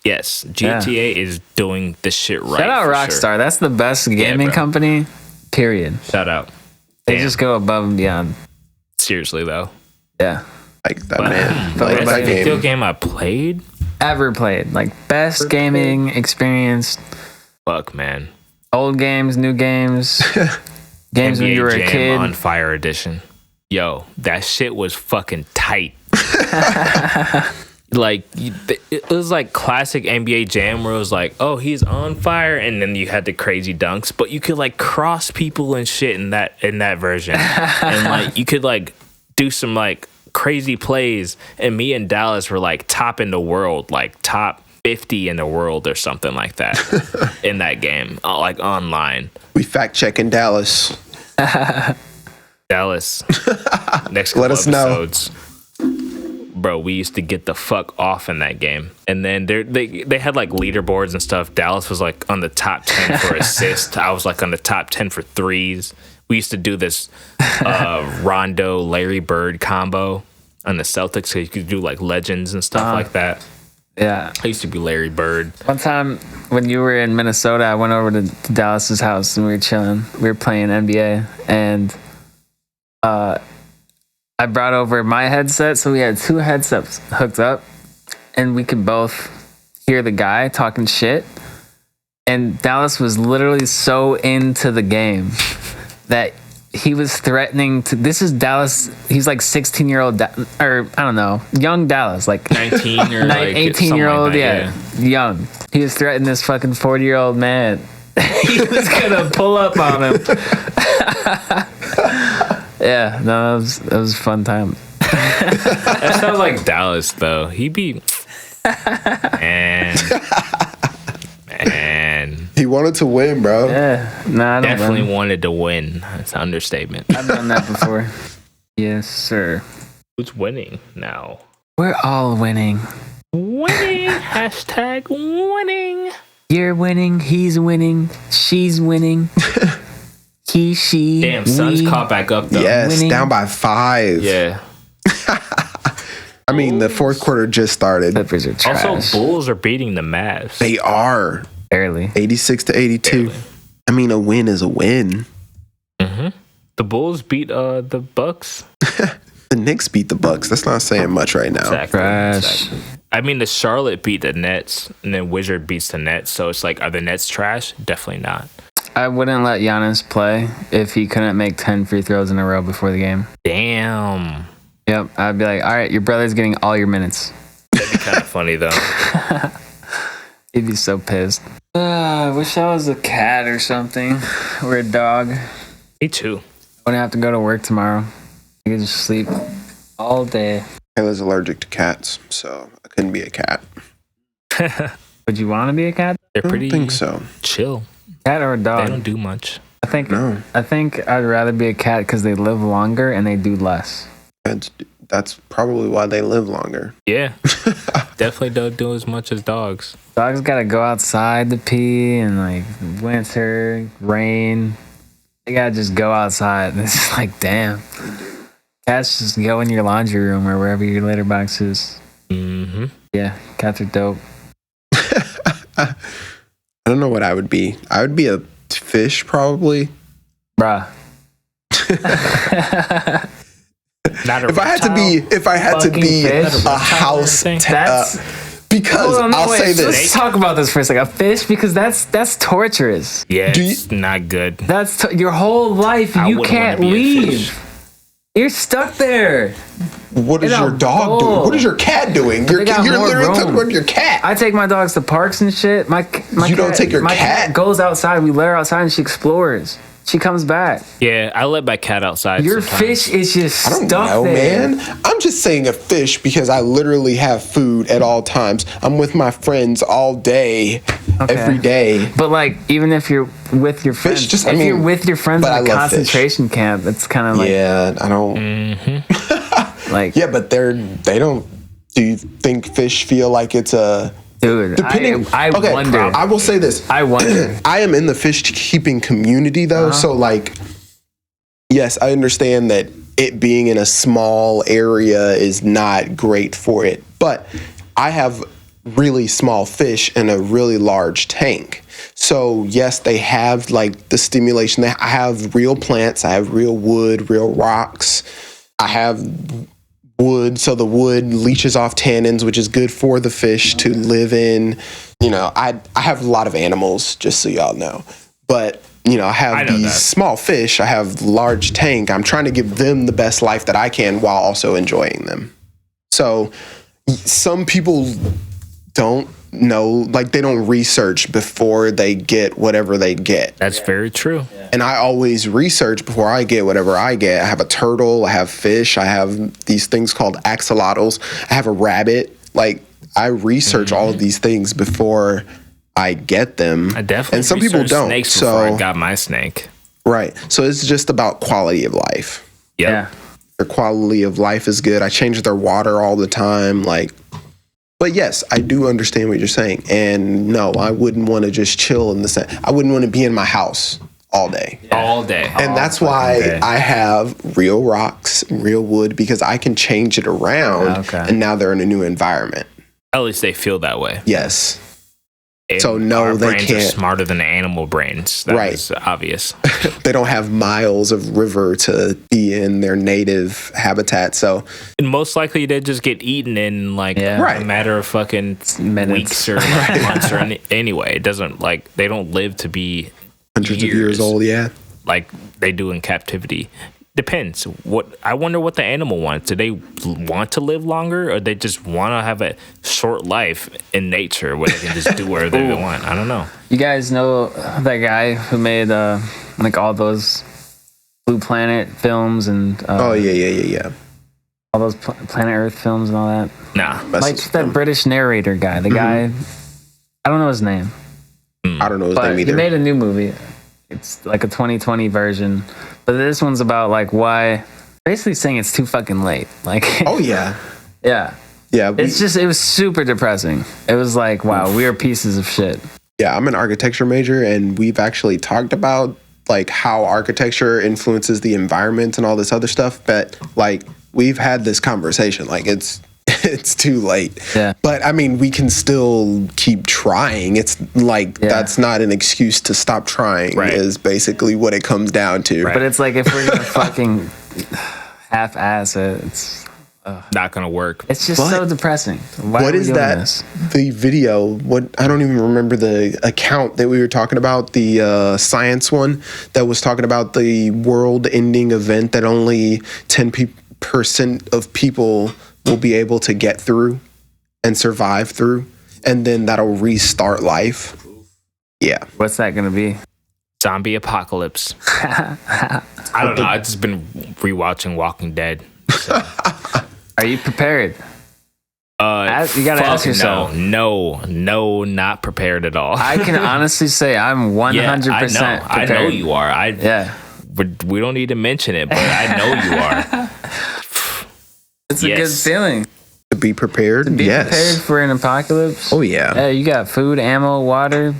Yes, GTA is doing this shit right. Shout out for Rockstar. sure. That's the best gaming bro. company, period. Shout out. They Damn. just go above and beyond. Seriously, though. Yeah. Like that, man. But Like what that about Video game. game I played? Ever played. Like, best gaming experience. Fuck, man. Old games, new games. Games when NBA you were a Jam kid. on Fire Edition. Yo, that shit was fucking tight. Like, it was like classic NBA Jam where it was like, oh, he's on fire, and then you had the crazy dunks, but you could like cross people and shit in that version, and like you could like do some like crazy plays, and me and Dallas were like top in the world, like top 50 in the world or something like that in that game, like online. We fact checking Dallas. Dallas, next couple Let us know. episodes. Bro, we used to get the fuck off in that game. And then they had like leaderboards and stuff. Dallas was like on the top 10 for assists. I was like on the top 10 for threes. We used to do this Rondo Larry Bird combo on the Celtics, so you could do like legends and stuff like that. Yeah. I used to be Larry Bird. One time when you were in Minnesota, I went over to Dallas's house and we were chilling. We were playing NBA, and I brought over my headset, so we had two headsets hooked up, and we could both hear the guy talking shit. And Dallas was literally so into the game that he was threatening to. This is Dallas. He's like 16-year-old, or I don't know, young Dallas, like 19 or like 18-year-old, something like that, yeah, young. He was threatening this fucking 40-year-old man. He was gonna pull up on him. Yeah, no, that was a fun time. That sounds like Dallas, though. He be... Man. He wanted to win, bro. Yeah, nah, I don't Definitely win. wanted to win. That's an understatement. I've done that before. Yes, sir. Who's winning now? We're all winning. Winning. Hashtag winning. You're winning. He's winning. She's winning. He, she, Damn, we. Suns caught back up, though. Yes, Winning. down by 5. Yeah. I mean, the fourth quarter just started. Clippers are trash. Also, Bulls are beating the Mavs. They are Barely. 86-82. Barely. I mean, a win is a win. The Bulls beat the Bucks. The Knicks beat the Bucks. That's not saying much right now. Exactly. Trash. Exactly. I mean, the Charlotte beat the Nets, and then Wizard beats the Nets. So it's like, are the Nets trash? Definitely not. I wouldn't let Giannis play if he couldn't make 10 free throws in a row before the game. Damn. Yep. I'd be like, all right, your brother's getting all your minutes. That'd be kind of funny, though. He'd be so pissed. I wish I was a cat or something, or a dog. Me too. I wouldn't have to go to work tomorrow. I could just sleep all day. I was allergic to cats, so I couldn't be a cat. Would you want to be a cat? They're I pretty don't think so. chill. Cat or a They dog? don't do much. I think I'd rather be a cat because they live longer and they do less. That's probably why they live longer. Yeah. Definitely don't do as much as dogs. Dogs gotta go outside to pee and like winter, rain. They gotta just go outside. It's just like, damn. Cats just go in your laundry room or wherever your litter box is. Mm-hmm. Yeah, cats are dope. I don't know what I would be. I would be a fish probably. Bruh. If I had to be a house, because say this. Let's talk about this for a second. A fish, because that's torturous. Yeah, it's not good. That's your whole life. You can't leave. You're stuck there. What is your dog doing? What is your cat doing? You're literally talking about your cat. I take my dogs to parks and shit. My don't take your my cat? goes outside. We let her outside and she explores. She comes back. Yeah, I let my cat outside. Your sometimes. fish is just I don't stuck know, there. man. I'm just saying a fish because I literally have food at all times. I'm with my friends all day, every day. But like, even if you're with your friends, you're with your friends in a concentration camp, it's kind of like, yeah, I don't like, yeah, but they don't. Do you think fish feel like it's a? Dude, I wonder. I will say this. I wonder. I am in the fish keeping community though, so like, yes, I understand that it being in a small area is not great for it, but I have really small fish in a really large tank. So yes, they have like the stimulation. I have real plants. I have real wood, real rocks. I have wood, so the wood leaches off tannins, which is good for the fish to live in. You know, I have a lot of animals, just so y'all know. But, you know, I have these small fish. I have large tank. I'm trying to give them the best life that I can while also enjoying them. So some people don't know, like they don't research before they get whatever they get. That's very true. And I always research before I get whatever I get. I have a turtle, I have fish, I have these things called axolotls, I have a rabbit. Like I research all of these things before I get them. I definitely and some people don't. Snakes before I got my snake. Right. So it's just about quality of life. Yep. Yeah. Their quality of life is good. I change their water all the time. Like, but yes, I do understand what you're saying. And no, I wouldn't want to just chill in the sun. I wouldn't want to be in my house all day. Yeah. All day. And that's why I have real rocks, real wood, because I can change it around. And now they're in a new environment. At least they feel that way. Yes. And so no, our they brains can't. Are smarter than the animal brains. That is obvious. They don't have miles of river to be in their native habitat. So, and most likely they just get eaten in like a matter of fucking weeks or months or anyway. It doesn't like they don't live to be hundreds of years old. Yeah, like they do in captivity. Depends. I wonder what the animal wants. Do they want to live longer, or they just want to have a short life in nature where they can just do whatever they want? I don't know. You guys know that guy who made like all those Blue Planet films and yeah. all those Planet Earth films and all that? Nah, like that British narrator guy. The guy, I don't know his name. I don't know his name either. He made a new movie. It's like a 2020 version, but this one's about like why, basically saying it's too fucking late. Like, yeah. It was super depressing. It was like, wow, we are pieces of shit. Yeah, I'm an architecture major, and we've actually talked about like how architecture influences the environment and all this other stuff. But like, we've had this conversation. Like, it's too late. Yeah. But I mean, we can still keep trying. It's like that's not an excuse to stop trying. Is basically what it comes down to. But it's like if we're gonna fucking half-ass it, it's not gonna work. It's just so depressing. What is that? This? The video? I don't even remember the account that we were talking about. The science one that was talking about the world-ending event that only 10% of people will be able to get through and survive through, and then that'll restart life. Yeah. What's that gonna be? Zombie apocalypse. I don't know. I've just been rewatching Walking Dead. So. Are you prepared? You gotta ask yourself. No, not prepared at all. I can honestly say I'm 100% prepared. I know you are. We don't need to mention it, but I know you are. It's a good feeling. To be prepared? To be prepared for an apocalypse? Oh, yeah. Yeah, you got food, ammo, water,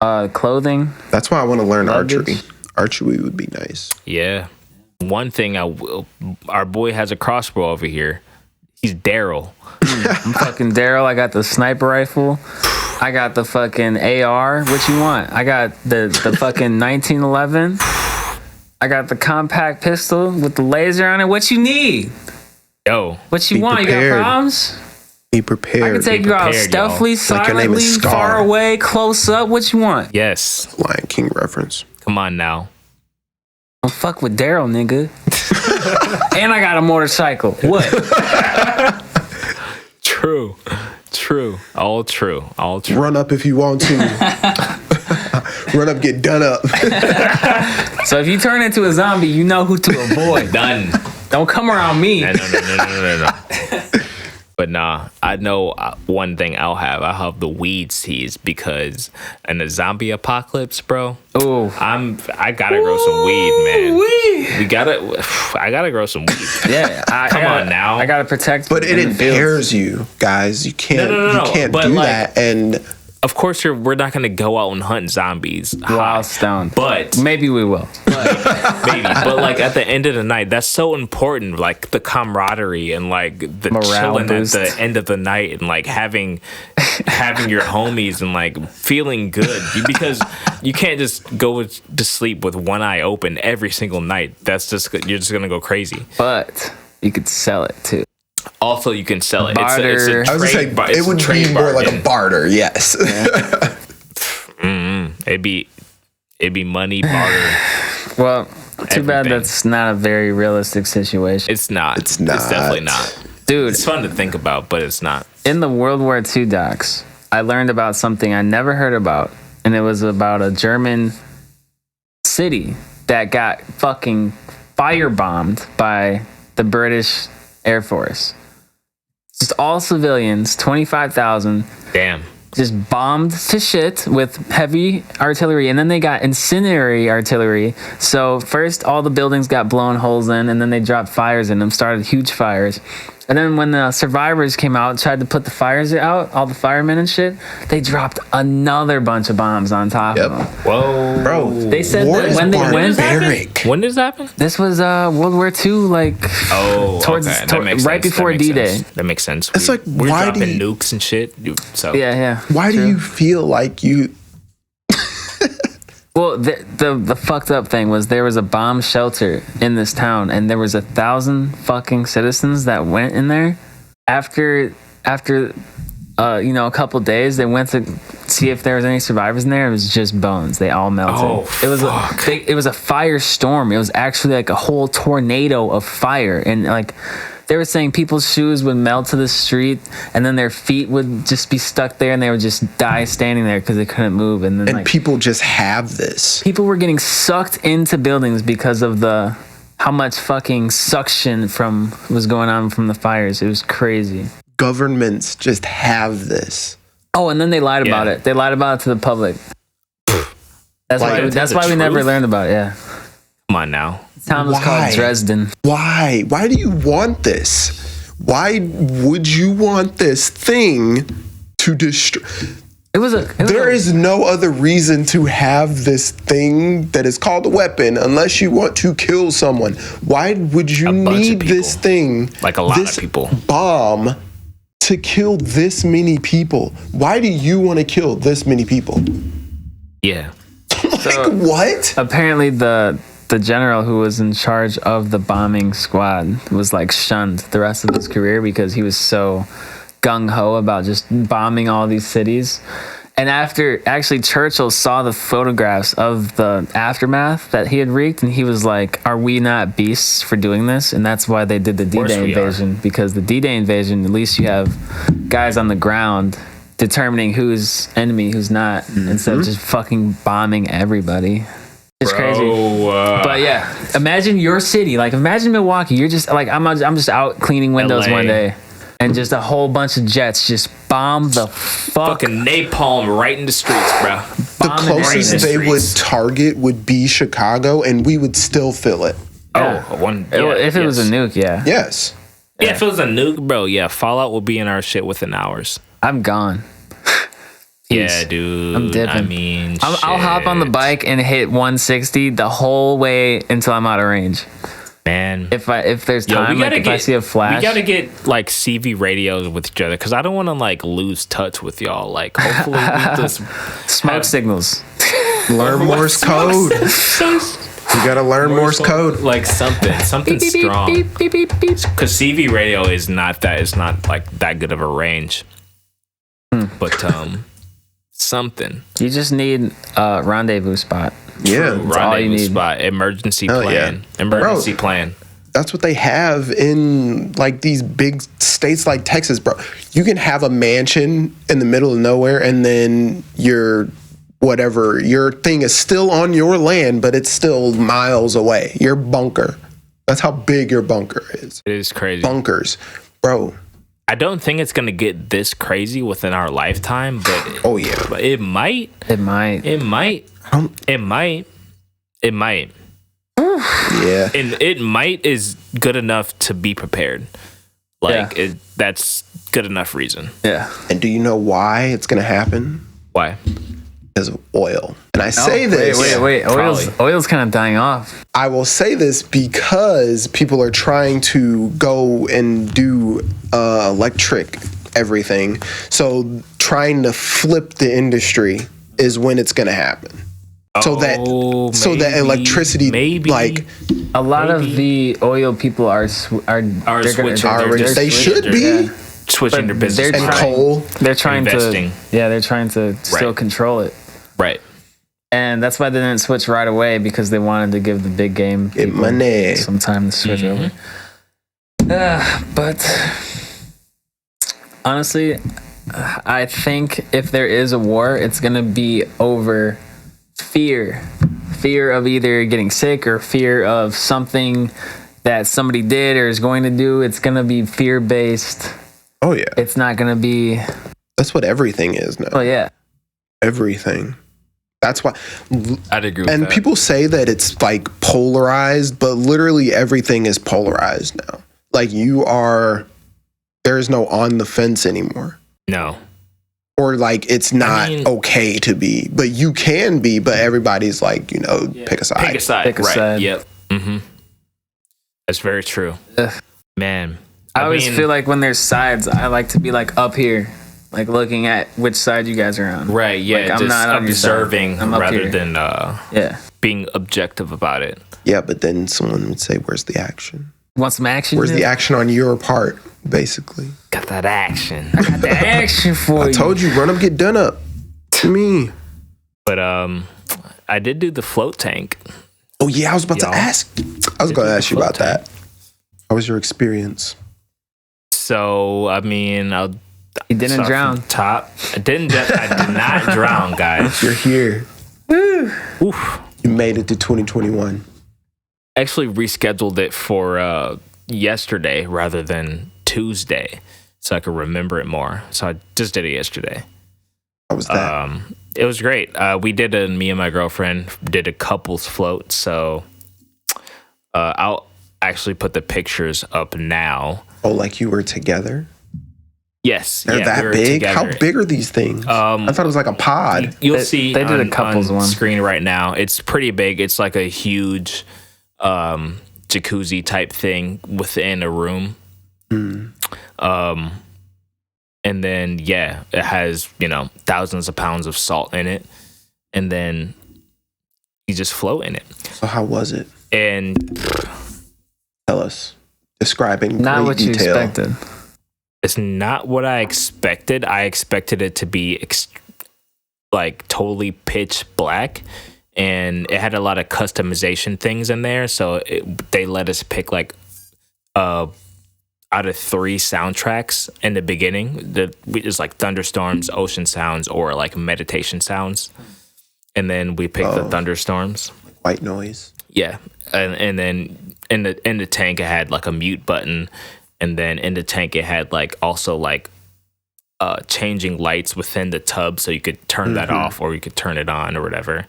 clothing. That's why I want to learn archery. Archery would be nice. Yeah. One thing our boy has a crossbow over here. He's Daryl. I'm fucking Daryl. I got the sniper rifle. I got the fucking AR. What you want? I got the fucking 1911. I got the compact pistol with the laser on it. What you need? Yo. What you want? Prepared. You got problems? Be prepared. I can take you out stealthily, silently, far away, close up. What you want? Yes. Lion King reference. Come on now. Don't fuck with Daryl, nigga. And I got a motorcycle. What? True. All true. Run up if you want to. Run up, get done up. So if you turn into a zombie, you know who to avoid. Done. Don't come around me. No. But nah, I know one thing I'll have the weed seeds, because in the zombie apocalypse, bro. Oh, I gotta grow some weed, man. I gotta grow some weed. Yeah, come on now. I gotta protect. But it impairs you, guys. You can't. No. You can't but do that. And of course, we're not gonna go out and hunt zombies. While stoned. But maybe we will. Maybe. But like at the end of the night, that's so important. Like the camaraderie and like the morale chilling boost at the end of the night and like having your homies and like feeling good, because you can't just go to sleep with one eye open every single night. You're just gonna go crazy. But you could sell it too. Also, you can sell it. Barter. It's a I was trade. it would be more like a barter. Yes. Yeah. It'd be money barter. Well, too bad that's not a very realistic situation. It's not. It's definitely not. Dude, it's fun to think about, but it's not. In the World War II docs, I learned about something I never heard about, and it was about a German city that got fucking firebombed by the British Air Force. Just all civilians, 25,000. Damn. Just bombed to shit with heavy artillery, and then they got incendiary artillery. So first all the buildings got blown holes in, and then they dropped fires in them, started huge fires. And then when the survivors came out, tried to put the fires out, all the firemen and shit, they dropped another bunch of bombs on top of them. Whoa. Bro, they said that when they went, when did this happen? This was World War II, like towards right before D-Day. That makes sense. It's like, we're why dropping nukes and shit. So yeah. Why do you feel like you? Well, the fucked up thing was there was a bomb shelter in this town, and there was 1,000 fucking citizens that went in there. After a couple days, they went to see if there was any survivors in there. It was just bones. They all melted. Oh, it was a firestorm. It was actually like a whole tornado of fire, and like they were saying people's shoes would melt to the street, and then their feet would just be stuck there, and they would just die standing there because they couldn't move. And then people just have this. People were getting sucked into buildings because of how much fucking suction was going on from the fires. It was crazy. Governments just have this. Oh, and then they lied about it. They lied about it to the public. That's why we never learned about it. Yeah. Come on now. The town was called Dresden. Why? Why do you want this? Why would you want this thing to destroy? There is no other reason to have this thing that is called a weapon unless you want to kill someone. Why would you need this thing, like a lot of people, bomb, to kill this many people? Why do you want to kill this many people? Yeah. Like, what? Apparently the general who was in charge of the bombing squad was like shunned the rest of his career because he was so gung-ho about just bombing all these cities. And after actually Churchill saw the photographs of the aftermath that he had wreaked, and he was like, are we not beasts for doing this? And that's why they did the D-Day invasion, because the D-Day invasion, at least you have guys on the ground determining who's enemy, who's not, instead of just fucking bombing everybody. It's crazy. But yeah, imagine your city. Like, imagine Milwaukee. You're just like, I'm just out cleaning windows LA. one day, and just a whole bunch of jets just bomb the fucking napalm right in the streets, bro. The closest they would target would be Chicago, and we would still feel it. If it was a nuke, yeah. Yes. Yeah, if it was a nuke, bro, yeah, Fallout will be in our shit within hours. I'm gone. Yeah, dude. I'm dipping. I mean, I'll hop on the bike and hit 160 the whole way until I'm out of range. Man, if there's time, if I see a flash, we gotta get like CV radios with each other because I don't want to like lose touch with y'all. Like, hopefully, we just smoke signals. Learn Morse code. You gotta learn Morse code. Like something strong. Because CV radio is not like that good of a range. But something. You just need a rendezvous spot. Yeah, rendezvous spot, emergency plan, emergency plan. That's what they have in like these big states like Texas, bro. You can have a mansion in the middle of nowhere, and then your thing is still on your land, but it's still miles away. Your bunker. That's how big your bunker is. It is crazy. Bunkers, bro. I don't think it's gonna get this crazy within our lifetime, but but it might. It might. Yeah. And it might is good enough to be prepared. Like that's good enough reason. Yeah. And do you know why it's gonna happen? Why? Because of oil. And I say this. Wait. Oil's kind of dying off. I will say this because people are trying to go and do electric everything. So trying to flip the industry is when it's going to happen. So that electricity, like a lot of the oil people are switching. They should be switching their business and coal. They're trying to still control it. Right. And that's why they didn't switch right away, because they wanted to give the big game money some time to switch over. But honestly, I think if there is a war, it's going to be over fear of either getting sick or fear of something that somebody did or is going to do. It's going to be fear-based. Oh, yeah. It's not going to be... That's what everything is now. Oh, yeah. Everything. That's why... I'd agree with that. And people say that it's, like, polarized, but literally everything is polarized now. Like, there is no on the fence anymore. No. Or, like, it's not okay to be. But you can be, but everybody's like, pick a side. Pick a side. Yep. Mm-hmm. That's very true. Ugh. Man. I always feel like when there's sides, I like to be, like, up here. Like, looking at which side you guys are on. Right, yeah. Like, I'm just not observing rather than being objective about it. Yeah, but then someone would say, where's the action? Want some action? Where's the action on your part, basically? Got that action. I got the action for you. I told you, run up, get done up. To me. But I did do the float tank. Oh, yeah, I was about to ask. I was going to ask you about that. How was your experience? So, I mean, you didn't drown. I did not drown, guys. You're here. Oof. You made it to 2021. Actually rescheduled it for yesterday rather than Tuesday, so I could remember it more. So I just did it yesterday. How was that? It was great. We did it. Me and my girlfriend did a couples float. So I'll actually put the pictures up now. Oh, like you were together? Yes. They're that big? Together. How big are these things? I thought it was like a pod. You'll see they did a couples on one. Screen right now. It's pretty big. It's like a huge jacuzzi type thing within a room. And then it has thousands of pounds of salt in it, and then you just float in it. So how was it? And tell us, describing not what detail. You expected. It's not what I expected. I expected it to be like totally pitch black. And it had a lot of customization things in there. So they let us pick like out of 3 soundtracks in the beginning. It's like thunderstorms, ocean sounds, or like meditation sounds. And then we picked the thunderstorms. Like white noise. Yeah. And then in the tank, I had like a mute button. And then in the tank, it had like also like changing lights within the tub, so you could turn that off or you could turn it on or whatever.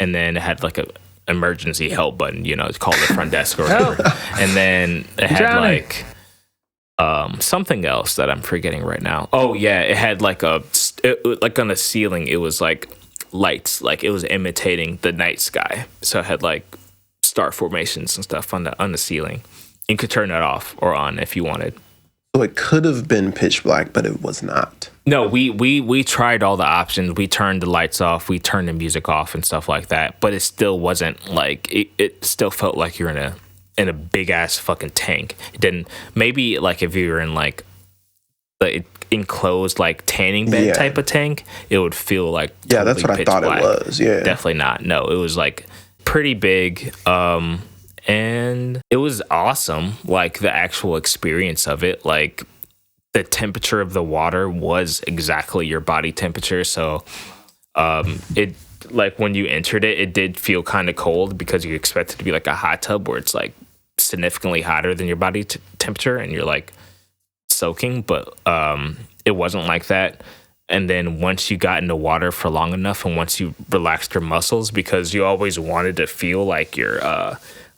And then it had like a emergency help button, you know, to call the front desk or whatever. And then it had like something else that I'm forgetting right now. Oh yeah, it had like like on the ceiling, it was like lights, like it was imitating the night sky. So it had like star formations and stuff on the ceiling. You could turn that off or on if you wanted. So it could have been pitch black, but it was not. No, we tried all the options. We turned the lights off, we turned the music off and stuff like that. But it still wasn't like it still felt like you're in a big ass fucking tank. It didn't. Maybe like if you were in like the enclosed like tanning bed type of tank, it would feel like totally that's what I thought black. It was. Yeah, definitely not. No, it was like pretty big. And it was awesome, like the actual experience of it. Like the temperature of the water was exactly your body temperature. So it like when you entered it, it did feel kind of cold because you expect it to be like a hot tub where it's like significantly hotter than your body temperature and you're like soaking. But it wasn't like that. And then once you got in the water for long enough and once you relaxed your muscles, because you always wanted to feel like you're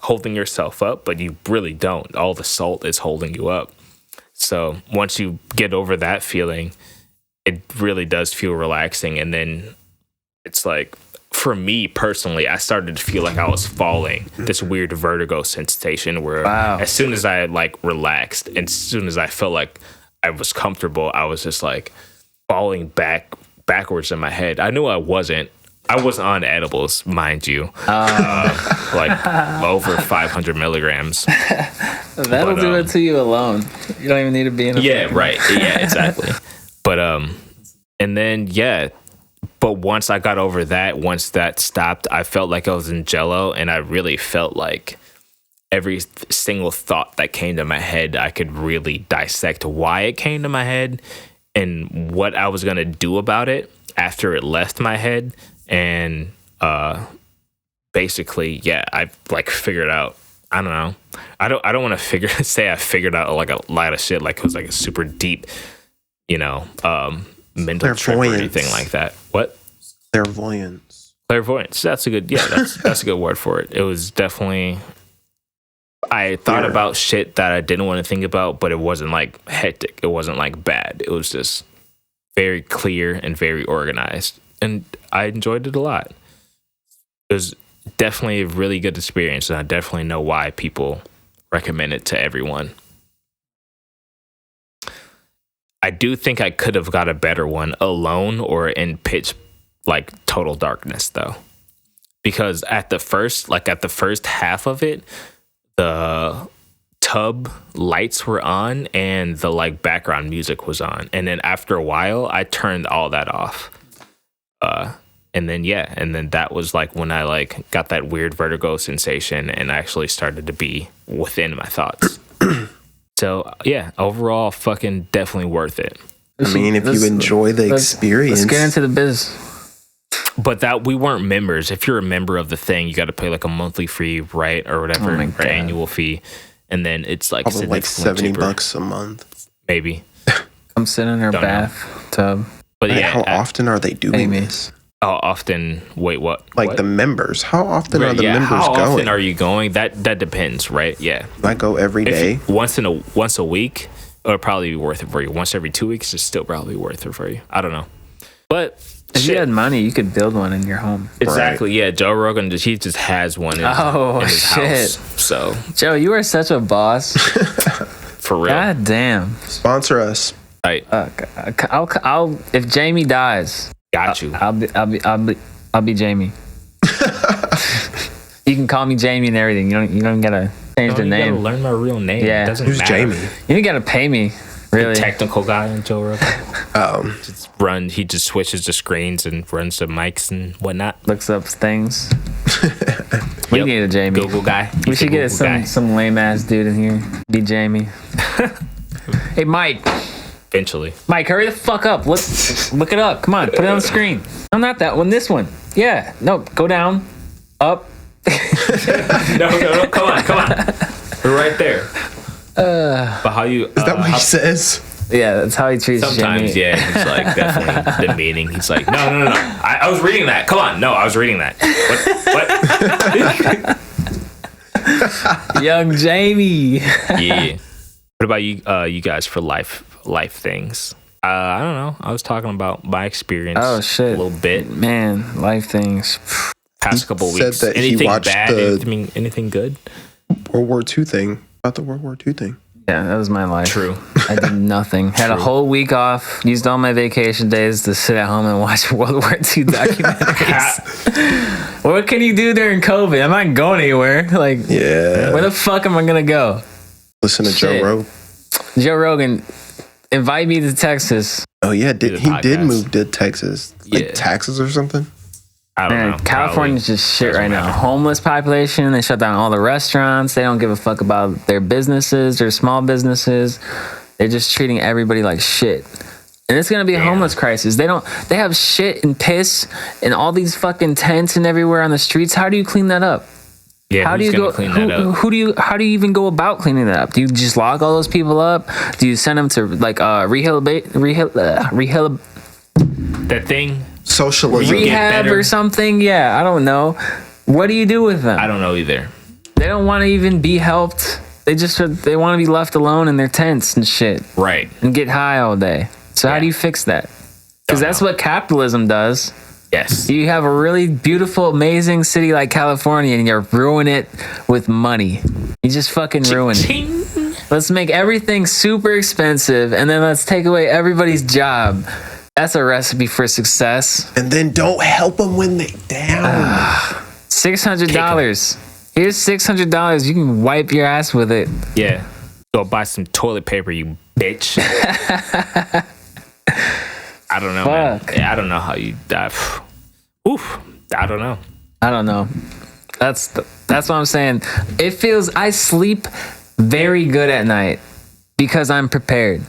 holding yourself up, but you really don't. All the salt is holding you up. So once you get over that feeling, it really does feel relaxing. And then it's like, for me personally, I started to feel like I was falling. This weird vertigo sensation where as soon as I like relaxed and as soon as I felt like I was comfortable, I was just like falling backwards in my head. I knew I wasn't on edibles, mind you, like over 500 milligrams. That'll do it to you alone. You don't even need to be in a yeah, right. Yeah, exactly. But and then but once I got over that, once that stopped, I felt like I was in Jello, and I really felt like every single thought that came to my head, I could really dissect why it came to my head and what I was gonna do about it after it left my head. And basically, I like figured out. I don't know. I don't want to say I figured out like a lot of shit. Like it was like a super deep, mental trip or anything like that. What? Clairvoyance. Clairvoyance. That's a good. Yeah, that's a good word for it. It was definitely. I thought about shit that I didn't want to think about, but it wasn't like hectic. It wasn't like bad. It was just very clear and very organized. And I enjoyed it a lot. It was definitely a really good experience, and I definitely know why people recommend it to everyone. I do think I could have got a better one alone or in pitch, like total darkness, though. Because at the first half of it, the tub lights were on and the like background music was on. And then after a while, I turned all that off. And then that was like when I like got that weird vertigo sensation and actually started to be within my thoughts. So yeah, overall, fucking definitely worth it. I mean, if you enjoy the experience, let's get into the biz. But that we weren't members. If you're a member of the thing, you got to pay like a monthly fee, right, or whatever, or annual fee, and then it's like probably like $70 a month, maybe. I'm sitting in our bathtub. But how often are they doing this? How often? Wait, what? Like the members? How often are the members going? How often are you going? That depends, right? Yeah. I go every day. Once a week, it'll probably be worth it for you. Once every 2 weeks, it's still probably worth it for you. I don't know, but if you had money, you could build one in your home. Exactly. Right. Yeah. Joe Rogan, he just has one in his house. So Joe, you are such a boss. For real. God damn. Sponsor us. Right. I'll if Jamie dies. Got you. I'll be Jamie. You can call me Jamie and everything. You don't gotta change the name. Gotta learn my real name. Yeah. It doesn't Who's matter. Jamie? You don't gotta pay me. Really. The technical guy in Joe Rogan. He just switches the screens and runs the mics and whatnot. Looks up things. We need a Jamie. Google guy. We should get some lame ass dude in here. Be Jamie. Hey Mike. Eventually. Mike, hurry the fuck up. Let's look it up. Come on, put it on the screen. No, not that one. This one. Yeah. No, go down. Up. No. Come on. We're right there. But how you? Is that what he says? Yeah, that's how he treats Sometimes, Jamie. yeah, he's like definitely demeaning. He's like, no. I was reading that. Come on, no, I was reading that. What? Young Jamie. Yeah. What about you? You guys for life things? I don't know. I was talking about my experience. Oh shit, a little bit. Man, life things. Past couple said weeks. that he Anything watched bad? Anything good? World War II thing. About the World War II thing. Yeah, that was my life. True. I did nothing. Had a whole week off. Used all my vacation days to sit at home and watch World War II documentaries. What can you do during COVID? I'm not going anywhere. Like, Yeah. where the fuck am I gonna go? Listen to Shit. Joe Rogan. Joe Rogan, invite me to Texas. Oh yeah, the he did podcast. move to Texas. Like Yeah. taxes or something. I don't Man, know. California's Probably. just shit Doesn't right now. matter. Homeless population. They shut down all the restaurants. They don't give a fuck about their businesses, their small businesses. They're just treating everybody like shit. And it's gonna be a homeless crisis. They have shit and piss and all these fucking tents and everywhere on the streets. How do you clean that up? Yeah, How do who's you gonna go? clean that up? How do you even go about cleaning that up? Do you just lock all those people up? Do you send them to like rehab That thing. Socialism. Re- get rehab better? or something? Yeah, I don't know. What do you do with them? I don't know either. They don't want to even be helped. They want to be left alone in their tents and shit Right. and get high all day. So how Yeah. do you fix that? Because that's what capitalism does. Yes. You have a really beautiful, amazing city like California and you ruin it with money. You just fucking ruin it. Ching. Let's make everything super expensive and then let's take away everybody's job. That's a recipe for success. And then don't help them when they down. $600. Here's $600. You can wipe your ass with it. Yeah. Go buy some toilet paper, you bitch. I don't know, man. Fuck. Yeah, I don't know how you. Oof. I don't know. I don't know. That's what I'm saying. It feels I sleep very good at night because I'm prepared.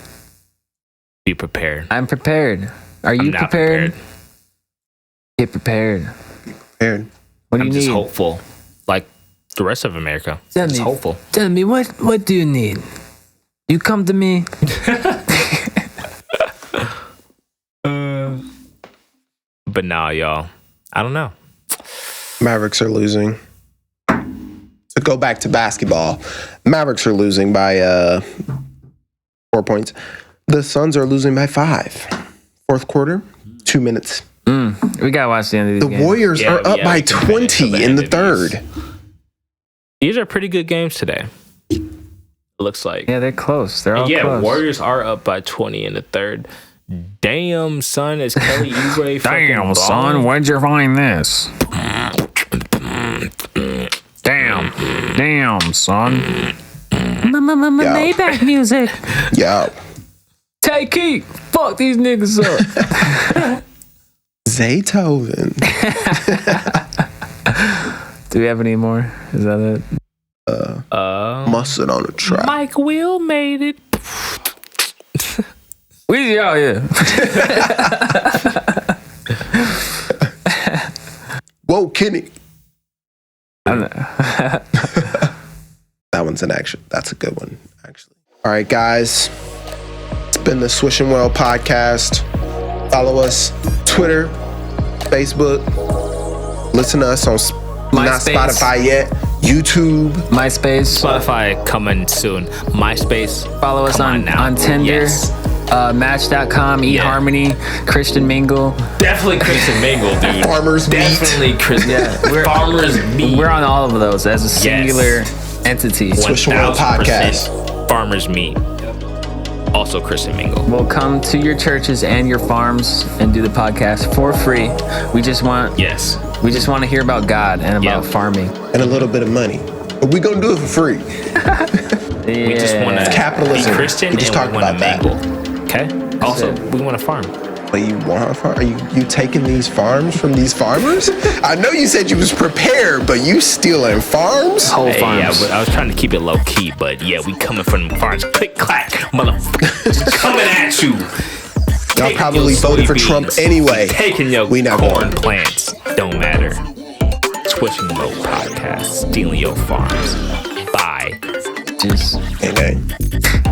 Be prepared. I'm prepared. Are you I'm not prepared? Get prepared. Prepared. What do I'm you just need? hopeful, like the rest of America. Tell Just me. hopeful. Tell me what do you need? You come to me. But nah, y'all. I don't know. Mavericks are losing. To go back to basketball, Mavericks are losing by 4 points. The Suns are losing by 5. Fourth quarter, 2 minutes. We gotta watch the end of The these games. Warriors are up by we can finish till 20 the in end the of third. These are pretty good games today. It looks like. Yeah, they're close. They're all Yeah, close. Warriors are up by 20 in the third. Damn, son, is Kelly Oubre fucking Damn, son, balling? where'd you find this? Damn, son. Maybach music. Yeah. Take heat. Fuck these niggas up. Zaytoven. Do we have any more? Is that it? Mustard on the track. Mike Will made it. We out here. Whoa, Kenny. I That one's an action. That's a good one, actually. All right, guys. It's been the Swishing Well Podcast. Follow us Twitter, Facebook. Listen to us on not MySpace. Spotify yet. YouTube. MySpace. Spotify coming soon. MySpace. Follow us Come on now. Tinder. Yes. Match.com, eHarmony, Christian Mingle. Definitely Christian Mingle, dude. Farmers Meat. Definitely Christian. Yeah, Farmers Meat. We're on all of those as a singular entity. Swishing Well 1000% Farmers Meat. Also Christian Mingle. We'll come to your churches and your farms and do the podcast for free. We just want Yes. to hear about God and about farming. And a little bit of money. But we're going to do it for free. We just want to Capitalism. be Christian We just and we talked want to about that. mingle. Okay? Also, we want to farm. But you want a farm? Are you taking these farms from these farmers? I know you said you was prepared, but you stealing farms? Whole Hey, yeah, farms. I was trying to keep it low key, but yeah, we coming from the farms. Click, clack, motherfucker. Coming at you. Y'all Taking probably your voted for Trump soybeans. anyway. Taking your We not corn going. plants. Don't matter. Swishing Well Podcast. Stealing your farms. Bye. Cheers. Amen.